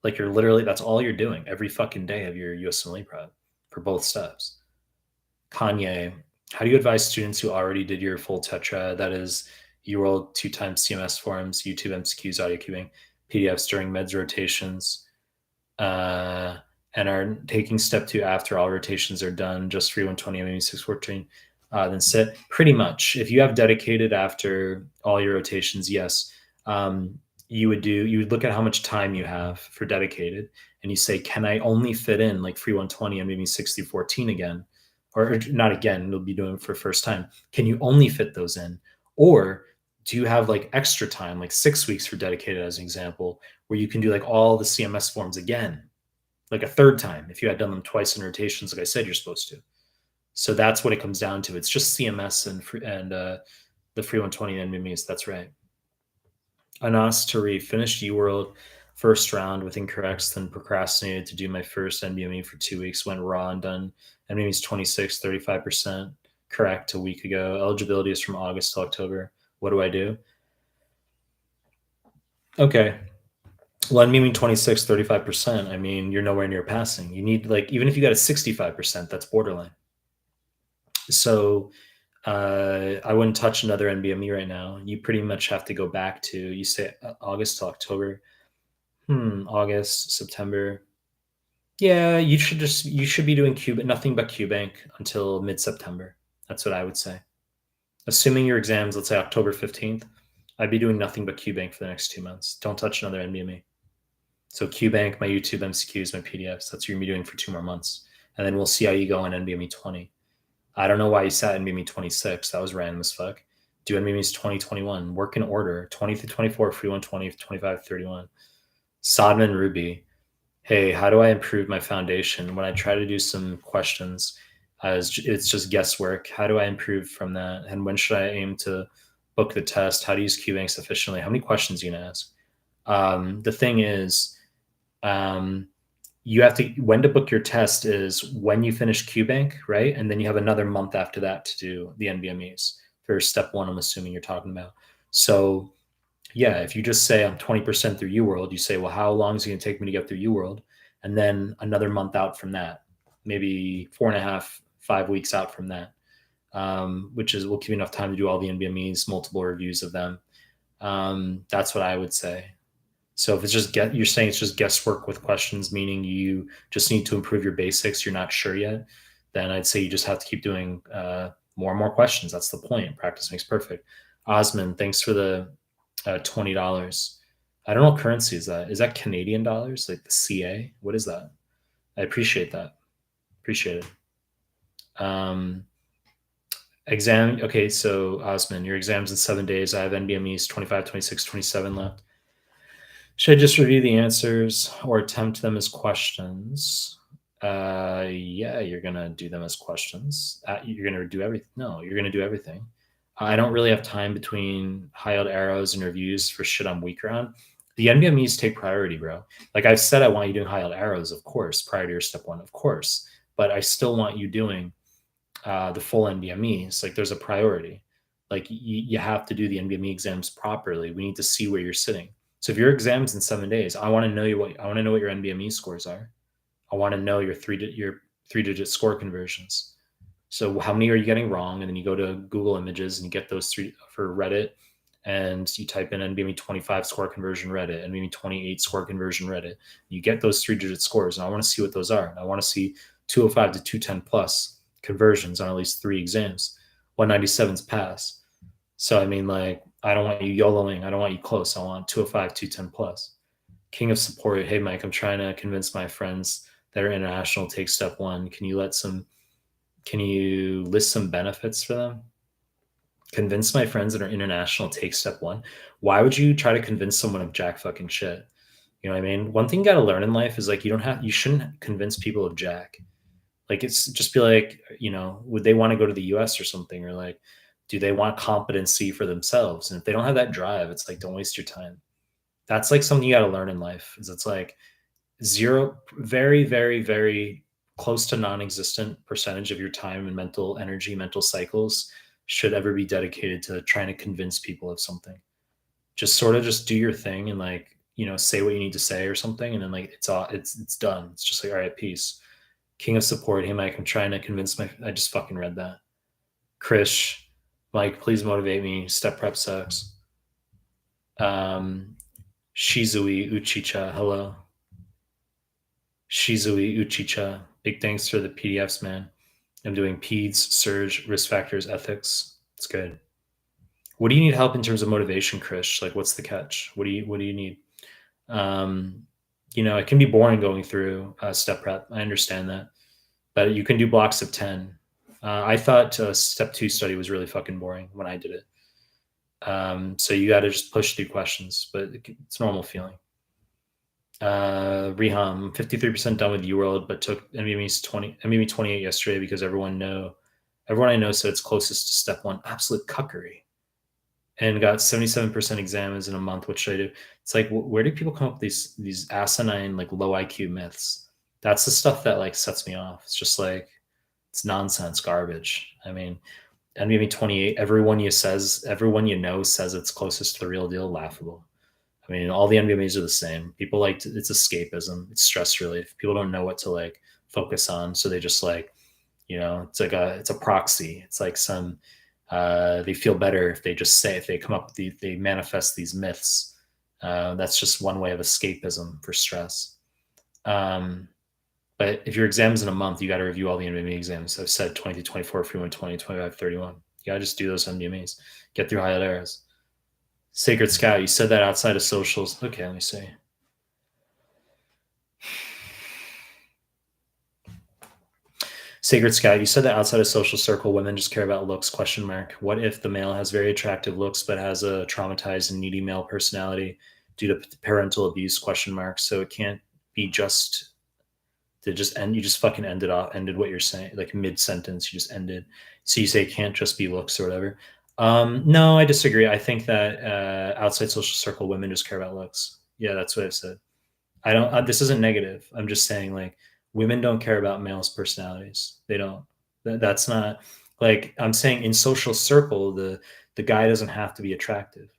Like that's all you're doing every fucking day of your USMLE prep for both steps. Kanye, how do you advise students who already did your full tetra, that is UWorld 2 times CMS forms, YouTube MCQs, audio cubing, PDFs during meds rotations, and are taking step 2 after all rotations are done, just free 120, maybe 614, then sit? Pretty much. If you have dedicated after all your rotations, yes. You would look at how much time you have for dedicated and you say, can I only fit in like free 120 and maybe 60/14 again? Or not again, you'll be doing it for first time. Can you only fit those in? Or do you have like extra time, like 6 weeks for dedicated as an example, where you can do like all the CMS forms again, like a third time if you had done them twice in rotations, like I said, you're supposed to. So that's what it comes down to. It's just CMS and the free 120 and MMEs. That's right. Anas Tari finished UWorld first round with incorrects, then procrastinated to do my first NBME for 2 weeks, went raw and done NBME's 26, 35% correct a week ago. Eligibility is from August to October. What do I do? Okay. Well, NBME 26, 35%, I mean, you're nowhere near passing. You need like, even if you got a 65%, that's borderline. So I wouldn't touch another NBME right now. You pretty much have to go back to, you say August to October. August, September. Yeah, you should be doing nothing but QBank until mid-September. That's what I would say. Assuming your exams, let's say October 15th, I'd be doing nothing but QBank for the next 2 months. Don't touch another NBME. So QBank, my YouTube MCQs, my PDFs, that's what you're going to be doing for 2 more months. And then we'll see how you go on NBME 20. I don't know why you sat NBME 26. That was random as fuck. Do NBMEs 2021. Work in order. 20 through 24, free 120, 25, 31. Sodman Ruby. Hey, how do I improve my foundation? When I try to do some questions, it's just guesswork. How do I improve from that? And when should I aim to book the test? How to use QBank efficiently? How many questions are you gonna ask? The thing is, you have to, when to book your test is when you finish QBank, right? And then you have another month after that to do the NBMEs for step 1, I'm assuming you're talking about. So yeah, if you just say I'm 20% through UWorld, you say, well, how long is it going to take me to get through UWorld? And then another month out from that, maybe 4.5, 5 weeks out from that, which will give you enough time to do all the NBMEs, multiple reviews of them. That's what I would say. So if it's just you're saying it's just guesswork with questions, meaning you just need to improve your basics, you're not sure yet, then I'd say you just have to keep doing more and more questions. That's the point. Practice makes perfect. Osman, thanks for the $20. I don't know what currency is that. Is that Canadian dollars, like the CA? What is that? I appreciate that. Appreciate it. Exam. Okay, so Osman, your exam's in 7 days. I have NBMEs 25, 26, 27 left. Should I just review the answers or attempt them as questions? Yeah, you're gonna do them as questions. You're gonna do everything. No, you're gonna do everything. I don't really have time between high yield arrows and reviews for shit I'm weaker on. The NBMEs take priority, bro. Like I've said, I want you doing high yield arrows, of course, prior to your step one, of course. But I still want you doing the full NBMEs. Like there's a priority. Like you have to do the NBME exams properly. We need to see where you're sitting. So if your exam's in 7 days, I want to know what your NBME scores are. I want to know your three-digit score conversions. So how many are you getting wrong? And then you go to Google Images and you get those three for Reddit, and you type in NBME 25 score conversion Reddit, NBME 28 score conversion Reddit. You get those three-digit scores, and I want to see what those are. I want to see 205 to 210 plus conversions on at least 3 exams. 197's pass. So I mean, like, I don't want you YOLOing. I don't want you close. I want 205, 210 plus. King of support. Hey, Mike, I'm trying to convince my friends that are international take step one. Can you list some benefits for them? Convince my friends that are international take step one. Why would you try to convince someone of jack fucking shit? You know what I mean? One thing you got to learn in life is like, you shouldn't convince people of jack. Like, it's just be like, would they want to go to the US or something? Or like, do they want competency for themselves? And if they don't have that drive, it's like, don't waste your time. That's like something you got to learn in life, is it's like zero, very, very, very close to non-existent percentage of your time and mental energy, mental cycles should ever be dedicated to trying to convince people of something. Just sort of just do your thing and like, say what you need to say or something. And then like, it's done. It's just like, all right, peace. King of support. Hey, Mike, I'm trying to convince I just fucking read that. Krish, Mike, please motivate me. Step prep sucks. Shizui Uchicha, hello. Shizui Uchicha, big thanks for the PDFs, man. I'm doing peds, surge, risk factors, ethics. It's good. What do you need help in terms of motivation, Krish? Like, what's the catch? What do you need? It can be boring going through step prep. I understand that, but you can do blocks of 10. I thought step 2 study was really fucking boring when I did it. So you got to just push through questions, but it's normal feeling. Reham, 53% done with UWorld, but took NVMe 28 yesterday because everyone I know said it's closest to step 1. Absolute cuckery. And got 77% exams in a month. What should I do? It's like, where do people come up with these asinine, like, low IQ myths? That's the stuff that like sets me off. It's just like, it's nonsense, garbage. I mean, NVMe 28, everyone you know says it's closest to the real deal. Laughable. I mean, all the NVMEs are the same. People it's escapism. It's stress relief. People don't know what to like focus on. So they just like, it's a proxy. It's like they feel better if they come up, they manifest these myths. That's just one way of escapism for stress. But if your exam's in a month, you got to review all the NVME exams. I've said 20 to 24, 21, 20, 25, 31. You got to just do those NVMEs. Get through high errors. Sacred Scout, you said that outside of socials. Okay, let me see. Sacred Scout, you said that outside of social circle, women just care about looks, ? What if the male has very attractive looks but has a traumatized and needy male personality due to parental abuse ? So it can't be just to just end. You just fucking ended what you're saying, like mid-sentence, you just ended. So you say it can't just be looks or whatever. No, I disagree. I think that outside social circle, women just care about looks. Yeah, that's what I've said. I don't. This isn't negative. I'm just saying, like, women don't care about males' personalities. They don't. That's not like I'm saying in social circle. The guy doesn't have to be attractive.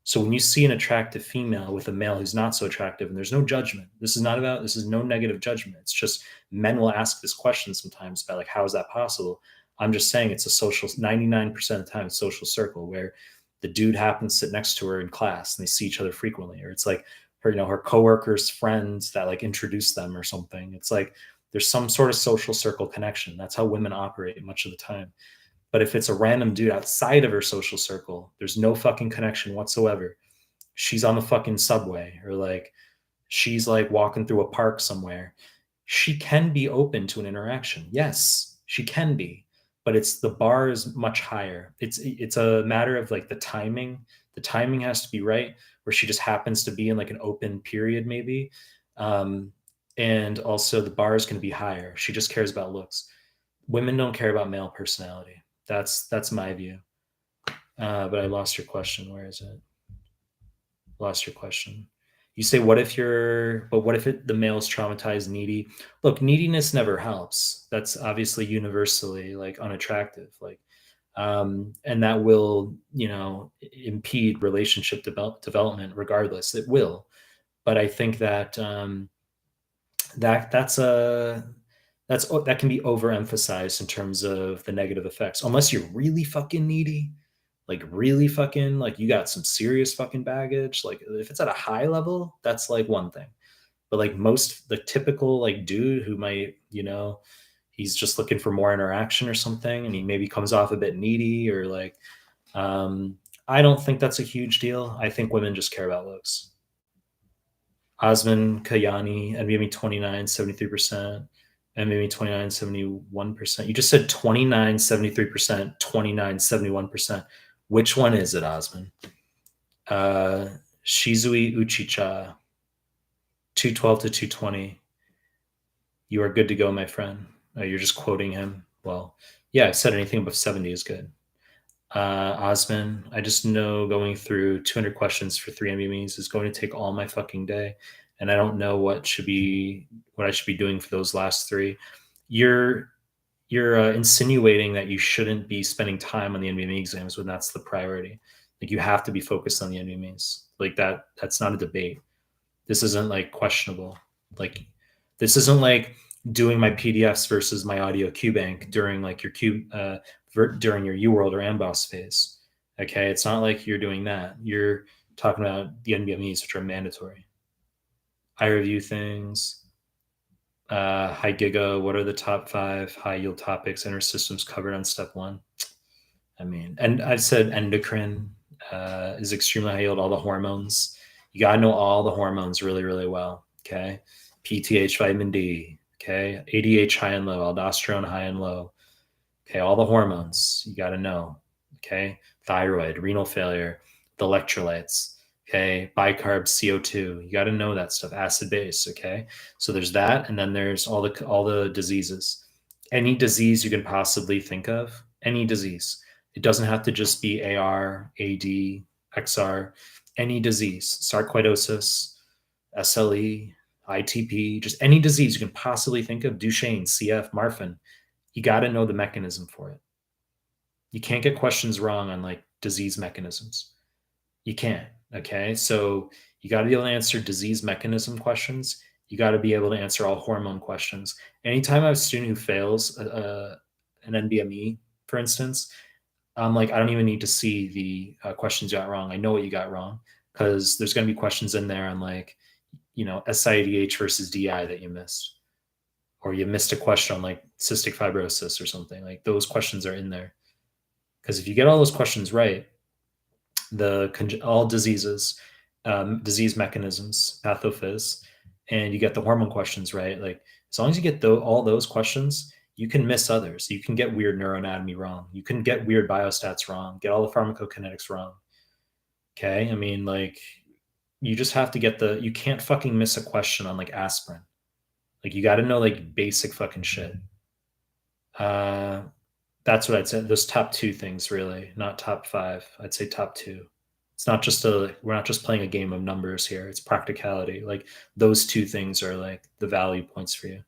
So when you see an attractive female with a male who's not so attractive, and there's no judgment. This is no negative judgment. It's just men will ask this question sometimes about like, how is that possible? I'm just saying it's a social, 99% of the time, it's social circle where the dude happens to sit next to her in class and they see each other frequently, or it's like her coworkers, friends that like introduce them or something. It's like there's some sort of social circle connection. That's how women operate much of the time. But if it's a random dude outside of her social circle, there's no fucking connection whatsoever. She's on the fucking subway, or like she's like walking through a park somewhere. She can be open to an interaction. Yes, she can be. but it's the bar is much higher. It's a matter of like the timing. The timing has to be right, where she just happens to be in like an open period, maybe. Um, and also the bar is going to be higher. She just cares about looks. Women don't care about male personality. That's my view. But I lost your question. Where is it? Lost your question. You say, what if the male is traumatized, needy? Look, neediness never helps. That's obviously universally like unattractive. Like, and that will, impede relationship development regardless. It will. But I think that that's a that can be overemphasized in terms of the negative effects. Unless you're really fucking needy, like really fucking like you got some serious fucking baggage. Like if it's at a high level, that's like one thing. But like most the typical like dude who might, he's just looking for more interaction or something, and he maybe comes off a bit needy or like, um, I don't think that's a huge deal. I think women just care about looks. Osman Kayani, and maybe 29, 73%, and maybe 29, 71%. You just said 29, 73%, 29, 71%. Which one is it, Osman? Uh, Shizui Uchicha, 212 to 220. You are good to go, my friend. You're just quoting him. Well, yeah, I said anything above 70 is good. Osman, I just know going through 200 questions for 3 MBMEs is going to take all my fucking day, and I don't know what I should be doing for those last three. You're insinuating that you shouldn't be spending time on the NBME exams when that's the priority. Like you have to be focused on the NBMEs. Like that's not a debate. This isn't like questionable. Like this isn't like doing my PDFs versus my audio QBank during like your during your UWorld or Amboss phase. Okay, it's not like you're doing that. You're talking about the NBMEs, which are mandatory. I review things. High Giga, what are the top 5 high yield topics in our systems covered on step 1? I mean, and I've said endocrine is extremely high yield, all the hormones. You got to know all the hormones really, really well. Okay. PTH, vitamin D. Okay. ADH high and low, aldosterone high and low. Okay. All the hormones you got to know. Okay. Thyroid, renal failure, the electrolytes. Okay. Bicarb, CO2. You got to know that stuff. Acid base. Okay. So there's that. And then there's all the diseases. Any disease you can possibly think of, any disease. It doesn't have to just be AR, AD, XR, any disease, sarcoidosis, SLE, ITP, just any disease you can possibly think of, Duchenne, CF, Marfan. You got to know the mechanism for it. You can't get questions wrong on like disease mechanisms. You can't. Okay. So you got to be able to answer disease mechanism questions. You got to be able to answer all hormone questions. Anytime I have a student who fails an NBME, for instance, I'm like, I don't even need to see the questions you got wrong. I know what you got wrong because there's going to be questions in there on like, SIADH versus DI that you missed, or you missed a question on like cystic fibrosis or something. Like those questions are in there. Because if you get all those questions right, all diseases, disease mechanisms, pathophys, and you get the hormone questions right, like as long as you get all those questions, you can miss others. You can get weird neuroanatomy wrong. You can get weird biostats wrong, get all the pharmacokinetics wrong. Okay. I mean, like, you just have to you can't fucking miss a question on like aspirin. Like, you got to know like basic fucking shit. That's what I'd say. Those top 2 things, really, not top 5. I'd say top 2. It's not just we're not just playing a game of numbers here. It's practicality. Like those 2 things are like the value points for you.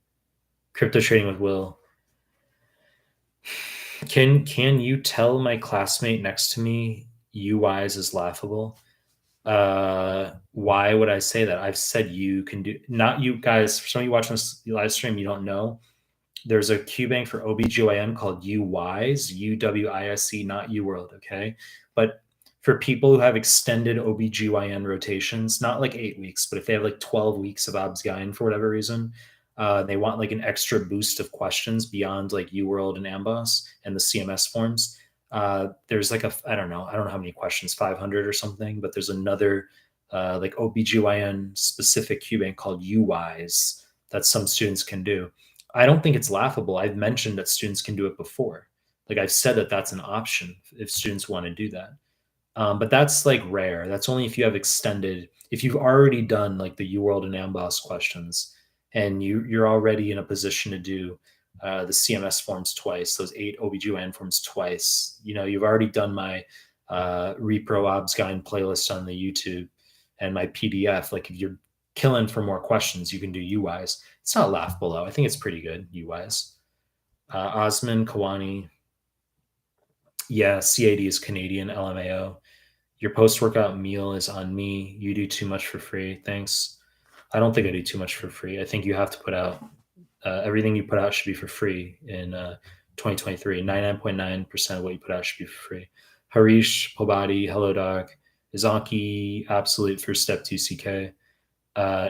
Crypto trading with Will. Can you tell my classmate next to me UWise is laughable? Why would I say that? I've said you can do, not you guys. For some of you watching this live stream, you don't know. There's a QBank for OBGYN called UWise, UWISE, not UWorld, okay? But for people who have extended OBGYN rotations, not like 8 weeks, but if they have like 12 weeks of OBGYN for whatever reason, they want like an extra boost of questions beyond like UWorld and Amboss and the CMS forms. There's like I don't know how many questions, 500 or something, but there's another like OBGYN specific QBank called UWise that some students can do. I don't think it's laughable. I've mentioned that students can do it before. Like I've said that that's an option if students want to do that. But that's like rare. That's only if you have extended, if you've already done like the UWorld and AMBOSS questions and you're already in a position to do the CMS forms twice, those 8 OBGYN forms twice. You know, you've already done my Repro OBSGYN playlist on the YouTube and my PDF. Like if you're killing for more questions, you can do UWise. It's not laugh below. I think it's pretty good, UWise. Osman, Kawani. Yeah, CAD is Canadian, LMAO. Your post-workout meal is on me. You do too much for free. Thanks. I don't think I do too much for free. I think you have to put out everything you put out should be for free in 2023. 99.9% of what you put out should be for free. Harish, Pobati, hello dog. Is Anki absolute for step 2 CK?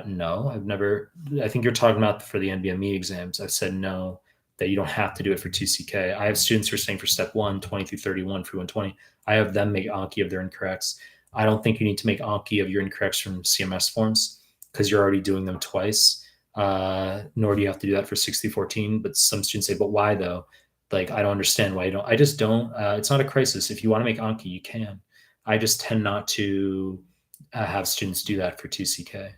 No, I've never. I think you're talking about for the NBME exams. I've said no, that you don't have to do it for 2CK. I have students who are saying for step 1, 20 through 31 for 120. I have them make Anki of their incorrects. I don't think you need to make Anki of your incorrects from CMS forms because you're already doing them twice. Nor do you have to do that for 6014. But some students say, but why though? Like, I don't understand why you don't. I just don't. It's not a crisis. If you want to make Anki, you can. I just tend not to have students do that for 2CK.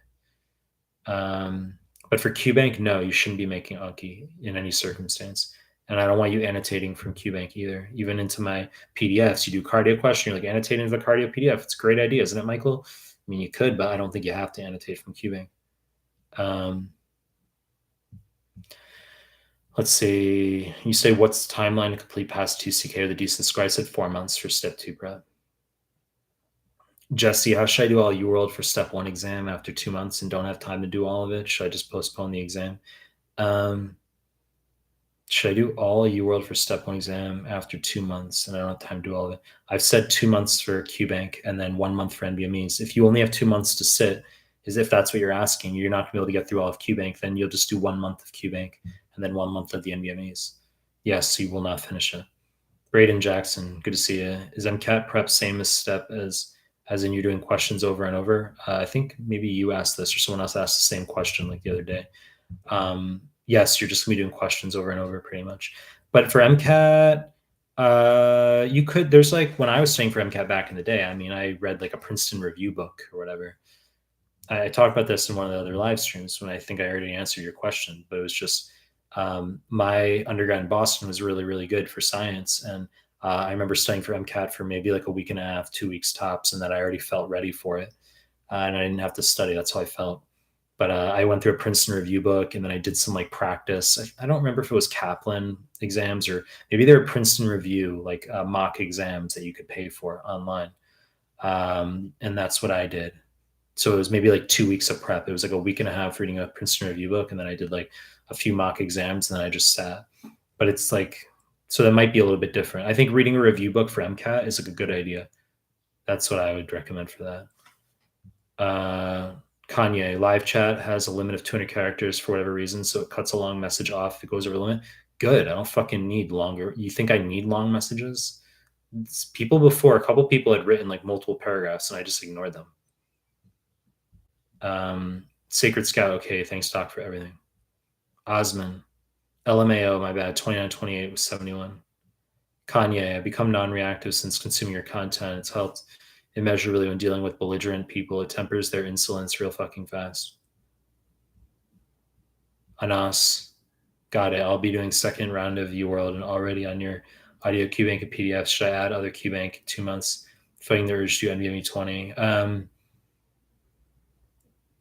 But for QBank, no, you shouldn't be making Anki in any circumstance. And I don't want you annotating from QBank either. Even into my PDFs, you do cardio question, you're like annotating into the cardio PDF. It's a great idea, isn't it, Michael? I mean, you could, but I don't think you have to annotate from QBank. Let's see. You say, what's the timeline to complete past 2CK or the decent score? I said 4 months for step 2 prep. Jesse, how should I do all UWorld for step 1 exam after 2 months and don't have time to do all of it? Should I just postpone the exam? Should I do all UWorld for step 1 exam after 2 months and I don't have time to do all of it? I've said 2 months for QBank and then 1 month for NBMEs. If you only have 2 months to sit, is if that's what you're asking, you're not gonna be able to get through all of QBank, then you'll just do 1 month of QBank and then 1 month of the NBMEs. Yes, you will not finish it. Braden Jackson, good to see you. Is MCAT prep same as step as in you're doing questions over and over? I think maybe you asked this or someone else asked the same question like the other day. Yes, you're just gonna be doing questions over and over pretty much. But for MCAT, you could, there's like, when I was studying for MCAT back in the day, I mean, I read like a Princeton review book or whatever. I talked about this in one of the other live streams when I think I already answered your question, but it was just my undergrad in Boston was really, really good for science. And I remember studying for MCAT for maybe like a week and a half, 2 weeks tops, and that I already felt ready for it. And I didn't have to study. That's how I felt. But I went through a Princeton review book and then I did some like practice. I don't remember if it was Kaplan exams or maybe they were Princeton review, like mock exams that you could pay for online. And that's what I did. So it was maybe like 2 weeks of prep. It was like a week and a half reading a Princeton review book. And then I did like a few mock exams and then I just sat. But it's like, so that might be a little bit different. I think reading a review book for MCAT is like a good idea. That's what I would recommend for that. Kanye, live chat has a limit of 200 characters for whatever reason, so it cuts a long message off if it goes over the limit. Good. I don't fucking need longer. You think I need long messages? People before, a couple people had written like multiple paragraphs and I just ignored them. Sacred Scout, okay, thanks Doc for everything. Osman, LMAO, my bad, 2928 was 71. Kanye, I become non-reactive since consuming your content. It's helped immeasurably when dealing with belligerent people. It tempers their insolence real fucking fast. Anas, got it. I'll be doing second round of UWorld and already on your audio QBank and PDF. Should I add other QBank 2 months? Fighting the urge to do NVMe 20.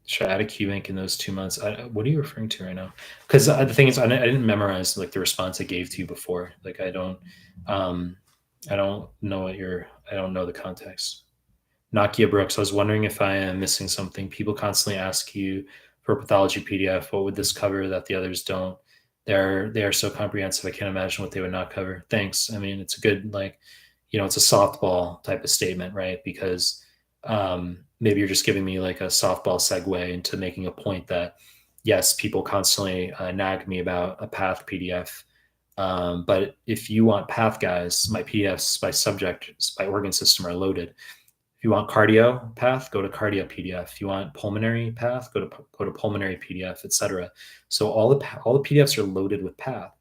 Should I add a QBank in those 2 months? What are you referring to right now? Because the thing is, I didn't memorize like the response I gave to you before. Like I don't know what I don't know the context. Nakia Brooks, I was wondering if I am missing something. People constantly ask you for a pathology PDF. What would this cover that the others don't? They are so comprehensive. I can't imagine what they would not cover. Thanks. I mean, it's a good, like, it's a softball type of statement, right? Because maybe you're just giving me like a softball segue into making a point that, yes, people constantly nag me about a path PDF. But if you want path guys, my PDFs by subject, by organ system are loaded. If you want cardio path, go to cardio PDF. If you want pulmonary path, go to pulmonary PDF, etc. So all the PDFs are loaded with path.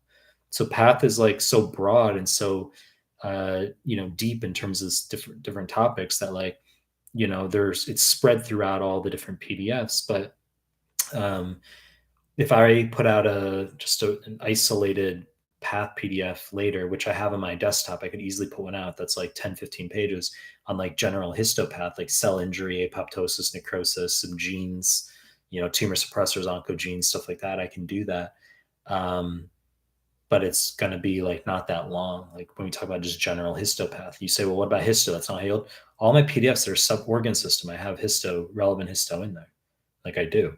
So path is like so broad and so deep in terms of different topics that like it's spread throughout all the different PDFs. But um, if I put out an isolated path PDF later, which I have on my desktop, I could easily put one out that's like 10, 15 pages on like general histopath, like cell injury, apoptosis, necrosis, some genes, tumor suppressors, oncogenes, stuff like that. I can do that. But it's going to be like not that long. Like when we talk about just general histopath, you say, well, what about histo? That's not healed. All my PDFs are sub-organ system. I have relevant histo in there. Like I do.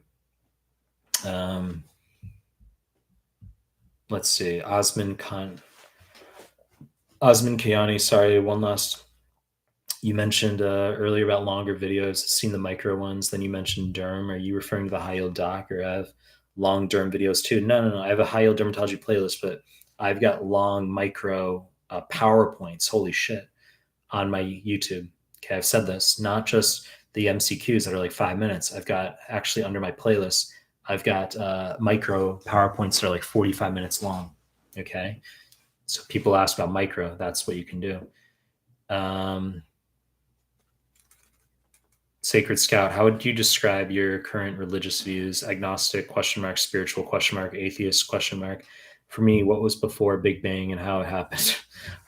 Let's see. Osman Kayani, sorry, one last. You mentioned earlier about longer videos, seen the micro ones. Then you mentioned derm. Are you referring to the high yield doc, or I have long derm videos too? No. I have a high yield dermatology playlist, but I've got long micro PowerPoints. Holy shit, on my YouTube. Okay, I've said this, not just the MCQs that are like 5 minutes. I've got actually under my playlist, I've got micro PowerPoints that are like 45 minutes long. Okay, so people ask about micro. That's what you can do. Sacred Scout, how would you describe your current religious views? Agnostic, ? Spiritual, ? Atheist, ? For me, what was before Big Bang and how it happened?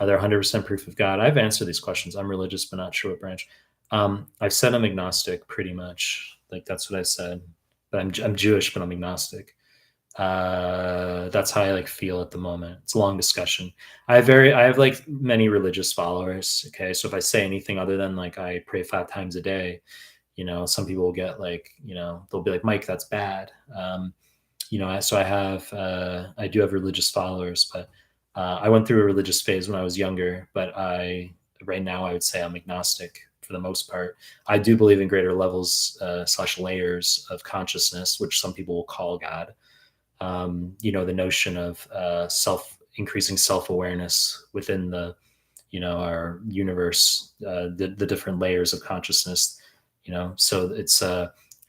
Are there 100% proof of God? I've answered these questions. I'm religious, but not sure what branch. I've said I'm agnostic pretty much. Like that's what I said. But I'm Jewish, but I'm agnostic. That's how I like feel at the moment. It's a long discussion. I have like many religious followers. Okay, so if I say anything other than like I pray 5 times a day, some people will get like, they'll be like, Mike, that's bad. So I do have religious followers, but I went through a religious phase when I was younger, but right now I would say I'm agnostic for the most part. I do believe in greater levels / layers of consciousness, which some people will call God. The notion of increasing self-awareness within our universe, the different layers of consciousness, so it's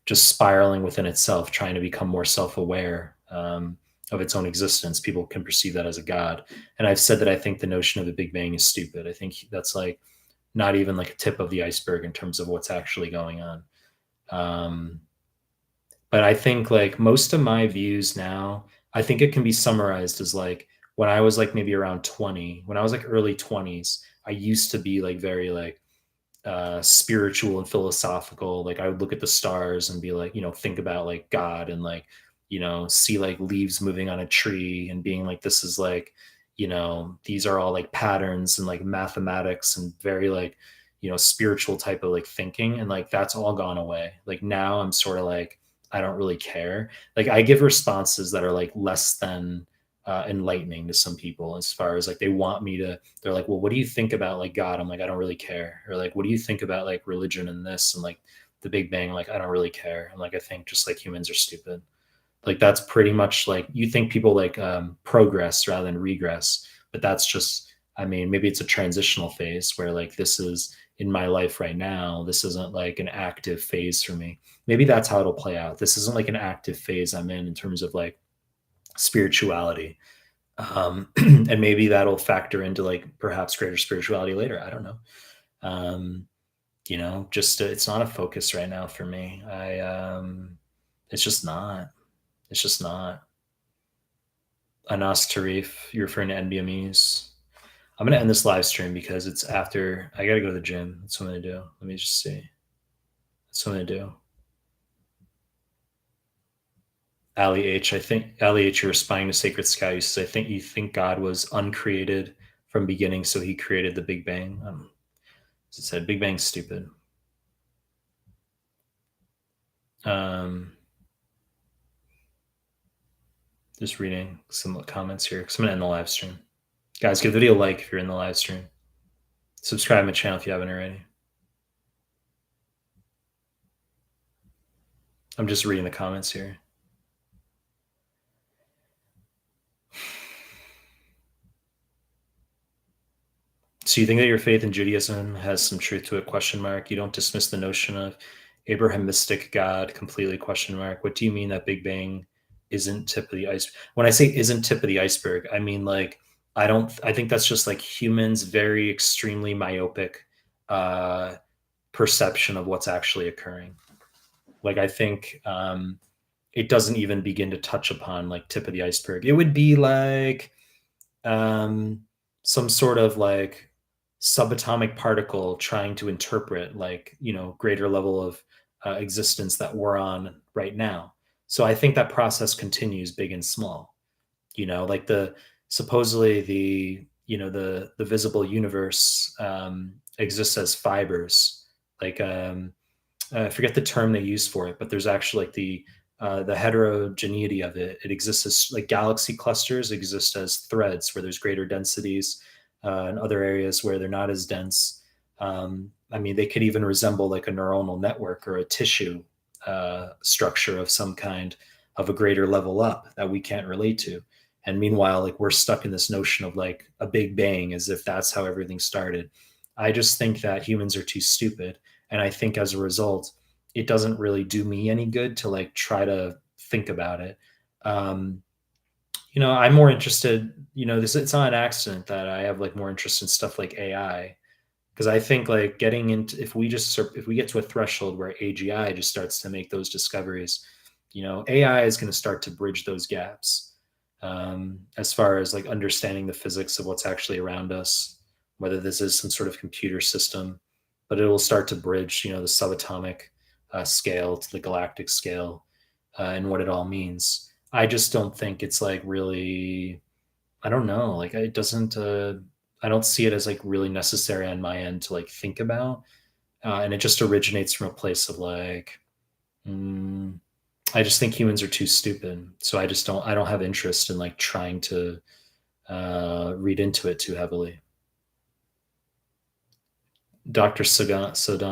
just spiraling within itself, trying to become more self-aware of its own existence. People can perceive that as a God. And I've said that I think the notion of the Big Bang is stupid. I think that's like not even like a tip of the iceberg in terms of what's actually going on. But I think like most of my views now, I think it can be summarized as like when I was like maybe around 20, when I was like early 20s, I used to be like very like spiritual and philosophical. Like I would look at the stars and be like, think about like God and like, see like leaves moving on a tree and being like, this is like, these are all like patterns and like mathematics and very like, spiritual type of like thinking. And like, that's all gone away. Like now I'm sort of like, I don't really care. Like I give responses that are like less than enlightening to some people, as far as like they're like, well, what do you think about like God? I'm like, I don't really care. Or like, what do you think about like religion and this and like the Big Bang? Like, I don't really care. And like, I think just like humans are stupid. Like that's pretty much like, you think people like progress rather than regress, but that's just, I mean, maybe it's a transitional phase where like this is in my life right now. This isn't like an active phase for me. Maybe that's how it'll play out. This isn't like an active phase I'm in terms of like spirituality. And maybe that'll factor into like perhaps greater spirituality later. I don't know. It's not a focus right now for me. It's just not. It's just not. Anas Tarif, you're referring to NBMEs. I'm going to end this live stream because it's after I got to go to the gym. That's what I'm going to do. Let me just see. That's what I'm going to do. Ali H, you're responding to Sacred Sky. You says, I think you think God was uncreated from beginning, so he created the Big Bang. As it said, Big Bang's stupid. Just reading some comments here because I'm gonna end the live stream. Guys, give the video a like if you're in the live stream. Subscribe to my channel if you haven't already. I'm just reading the comments here. So you think that your faith in Judaism has some truth to it? You don't dismiss the notion of Abrahamistic God completely? What do you mean that Big Bang isn't tip of the iceberg. When I say isn't tip of the iceberg, I mean like I think that's just like humans very extremely myopic uh perception of what's actually occurring. Like I think it doesn't even begin to touch upon like tip of the iceberg. It would be like um, some sort of like subatomic particle trying to interpret like greater level of existence that we're on right now. So I think that process continues big and small. Like the supposedly the visible universe exists as fibers, like I forget the term they use for it, but there's actually like the heterogeneity of it. It exists as like galaxy clusters exist as threads where there's greater densities, and other areas where they're not as dense. I mean, they could even resemble like a neuronal network or a tissue structure of some kind of a greater level up that we can't relate to. And meanwhile, like we're stuck in this notion of like a big bang as if that's how everything started. I just think that humans are too stupid. And I think as a result, it doesn't really do me any good to like try to think about it. Um, I'm more interested, this it's not an accident that I have like more interest in stuff like AI. Because I think like getting into if we get to a threshold where AGI just starts to make those discoveries, AI is going to start to bridge those gaps, as far as like understanding the physics of what's actually around us, whether this is some sort of computer system, but it will start to bridge, the subatomic scale to the galactic scale, and what it all means. I just don't think it's like really, I don't know, like it doesn't, I don't see it as like really necessary on my end to like think about. And it just originates from a place of like, mm, I just think humans are too stupid. So I don't have interest in like trying to read into it too heavily. Dr. Sadman,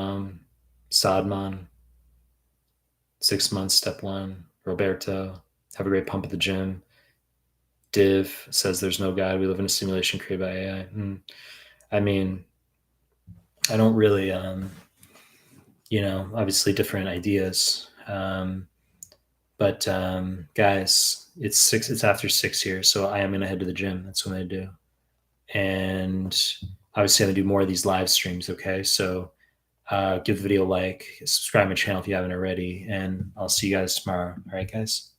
6 months, step one. Roberto, have a great pump at the gym. Div says there's no God. We live in a simulation created by AI. I mean, I don't really, obviously different ideas. But guys, it's after 6 here, so I am gonna head to the gym. That's what I'm gonna do. And obviously I'm gonna do more of these live streams, okay? So give the video a like, subscribe to my channel if you haven't already, and I'll see you guys tomorrow. All right, guys?